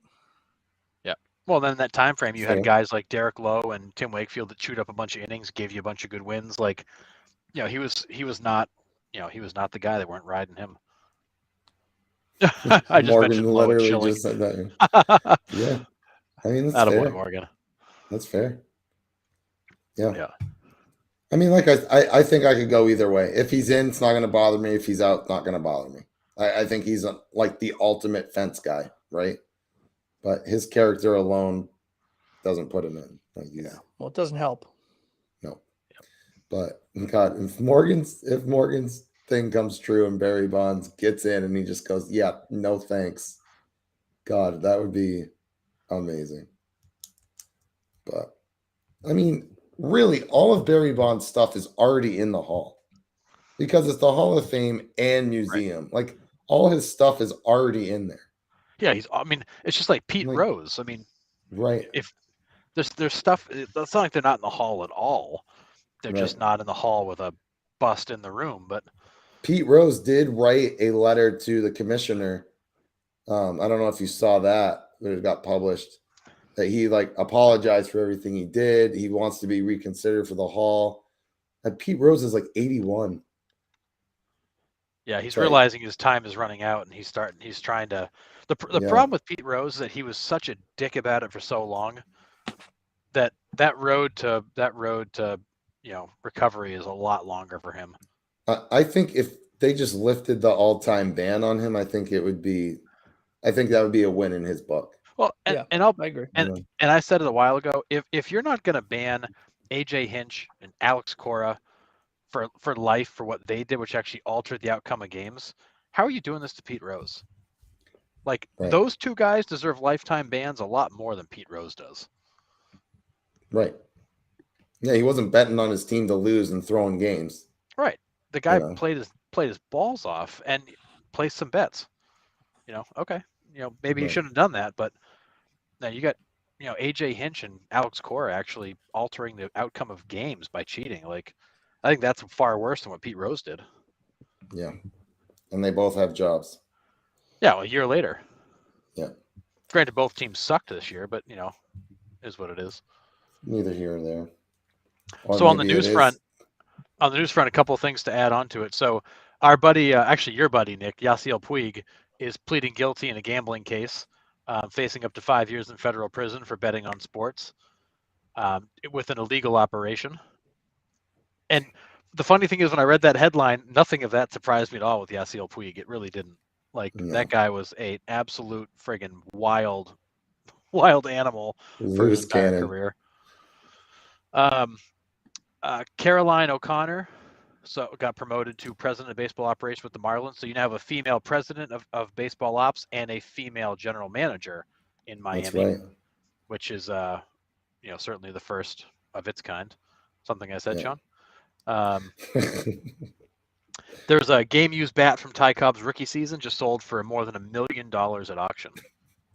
Well, then in that time frame, you Fair. had guys like Derek Lowe and Tim Wakefield that chewed up a bunch of innings, gave you a bunch of good wins. Like, he was not the guy. They weren't riding him. I just Morgan mentioned Lowe and literally Schilling. just said that. Yeah. I mean, that's Attaboy, fair. Morgan. That's fair. Yeah. Yeah. I mean, like I think I could go either way. If he's in, it's not going to bother me. If he's out, it's not going to bother me. I think he's like the ultimate fence guy, right? But his character alone doesn't put him in. Like Well, it doesn't help. No. But God, if Morgan's thing comes true and Barry Bonds gets in and he just goes, yeah, no thanks. God, that would be amazing. But I mean, really, all of Barry Bonds' stuff is already in the Hall because it's the Hall of Fame and museum. Like all his stuff is already in there. Yeah, it's just like Pete Like- Rose. I mean, Right. if there's stuff, it's not like they're not in the Hall at all. They're just Right. not in the Hall with a bust in the room. But Pete Rose did write a letter to the commissioner. I don't know if you saw that, but it got published. That he apologized for everything he did. He wants to be reconsidered for the Hall. And Pete Rose is 81. yeah, he's Right. realizing his time is running out, and he's trying to. The Yeah. problem with Pete Rose is that he was such a dick about it for so long that road to recovery is a lot longer for him. I think if they just lifted the all-time ban on him, I think that would be a win in his book. Well, Yeah. and I'll I agree. And- and I said it a while ago, if you're not going to ban AJ Hinch and Alex Cora for life for what they did, which actually altered the outcome of games, how are you doing this to Pete Rose? Like Right. those two guys deserve lifetime bans a lot more than Pete Rose does. Right. Yeah, he wasn't betting on his team to lose and throwing games. Right. The guy know. played his balls off and placed some bets. Okay. Maybe he Right. shouldn't have done that, but now you got AJ Hinch and Alex Cora actually altering the outcome of games by cheating. Like, I think that's far worse than what Pete Rose did. Yeah. And they both have jobs. Yeah, well, a year later. Yeah. Granted, both teams sucked this year, but is what it is. Neither here or there. Or So on the maybe it news is. front, a couple of things to add on to it. So our buddy, actually your buddy Nick Yasiel Puig, is pleading guilty in a gambling case, facing up to 5 years in federal prison for betting on sports with an illegal operation. And the funny thing is, when I read that headline, nothing of that surprised me at all with Yasiel Puig. It really didn't. Like, No. that guy was an absolute friggin' wild animal for his Loose entire cannon. career. Caroline O'Connor got promoted to president of baseball operations with the Marlins. So you now have a female president of baseball ops and a female general manager in Miami, That's right. which is certainly the first of its kind. Something I said, Yeah. Sean. There's a game used bat from Ty Cobb's rookie season just sold for more than $1 million at auction.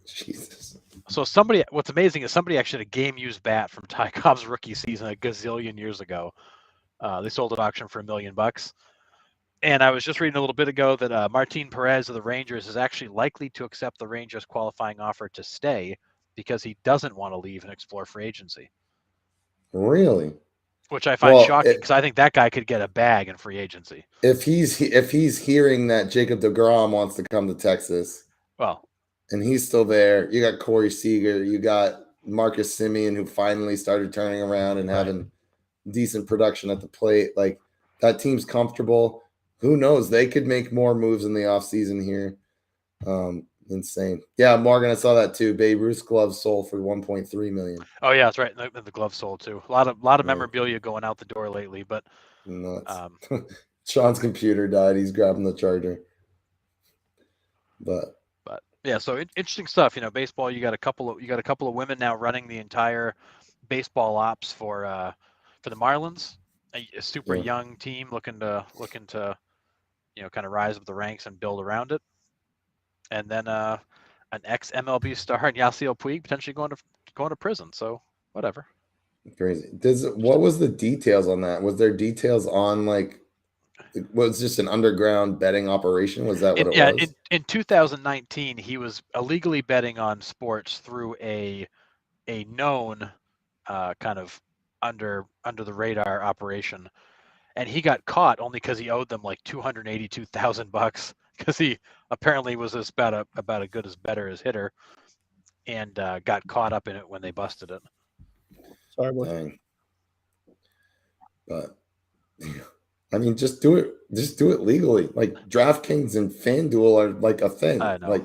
Jesus. So what's amazing is somebody actually had a game used bat from Ty Cobb's rookie season a gazillion years ago. They sold at auction for $1 million. And I was just reading a little bit ago that Martin Perez of the Rangers is actually likely to accept the Rangers' qualifying offer to stay because he doesn't want to leave and explore free agency. Really? which I find Well, shocking because I think that guy could get a bag in free agency. if he's hearing that Jacob deGrom wants to come to Texas, Well, and he's still there, you got Corey Seager, you got Marcus Simeon, who finally started turning around and Right. having decent production at the plate. Like, that team's comfortable. Who knows? They could make more moves in the offseason here. Insane. Yeah, Morgan, I saw that too. Babe Ruth's gloves sold for 1.3 million. oh yeah, that's right. The glove sold too. A lot of Right. memorabilia going out the door lately, but Nuts. um, Sean's computer died. He's grabbing the charger. But yeah, so interesting stuff. You know, baseball. You got a couple of women now running the entire baseball ops for the Marlins, a super Yeah. young team looking to kind of rise up the ranks and build around it. And then an ex MLB star in Yasiel Puig potentially going to prison. So whatever. crazy. What was the details on that? Was there details on, like, it was just an underground betting operation? Was that what it was? In 2019, he was illegally betting on sports through a known kind of under the radar operation, and he got caught only because he owed them like $282,000 because he apparently was about as good as better as hitter, and got caught up in it when they busted it. Sorry, boy. Dang. But I mean, just do it legally. Like, DraftKings and FanDuel are like a thing. I know. Like,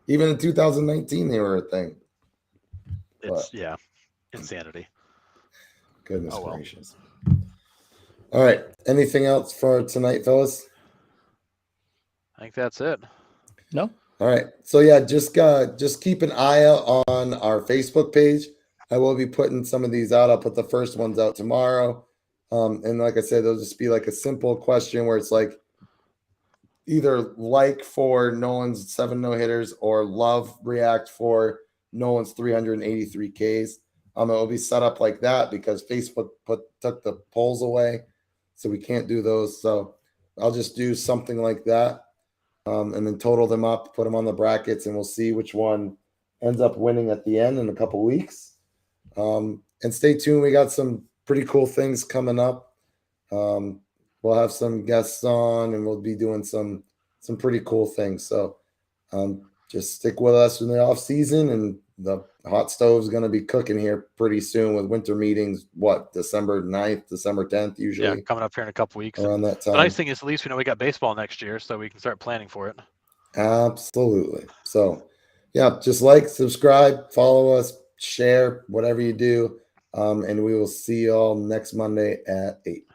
even in 2019 they were a thing. It's insanity. Goodness Oh, well. gracious. All right. Anything else for tonight, fellas? I think that's it. No. All right. So yeah, just keep an eye out on our Facebook page. I will be putting some of these out. I'll put the first ones out tomorrow. And like I said, they'll just be like a simple question where it's like either like for Nolan's 7 no-hitters or love react for Nolan's 383 Ks. It will be set up like that because Facebook took the polls away, so we can't do those. So I'll just do something like that, and then total them up, put them on the brackets, and we'll see which one ends up winning at the end in a couple weeks. And stay tuned. We got some pretty cool things coming up. We'll have some guests on, and we'll be doing some pretty cool things. So just stick with us in the off season, and the hot stove is going to be cooking here pretty soon with winter meetings. What, December 9th, December 10th, usually? Yeah, coming up here in a couple weeks. Around that time. The nice thing is, at least we know we got baseball next year, so we can start planning for it. Absolutely. So, yeah, just like, subscribe, follow us, share, whatever you do. And we will see you all next Monday at 8.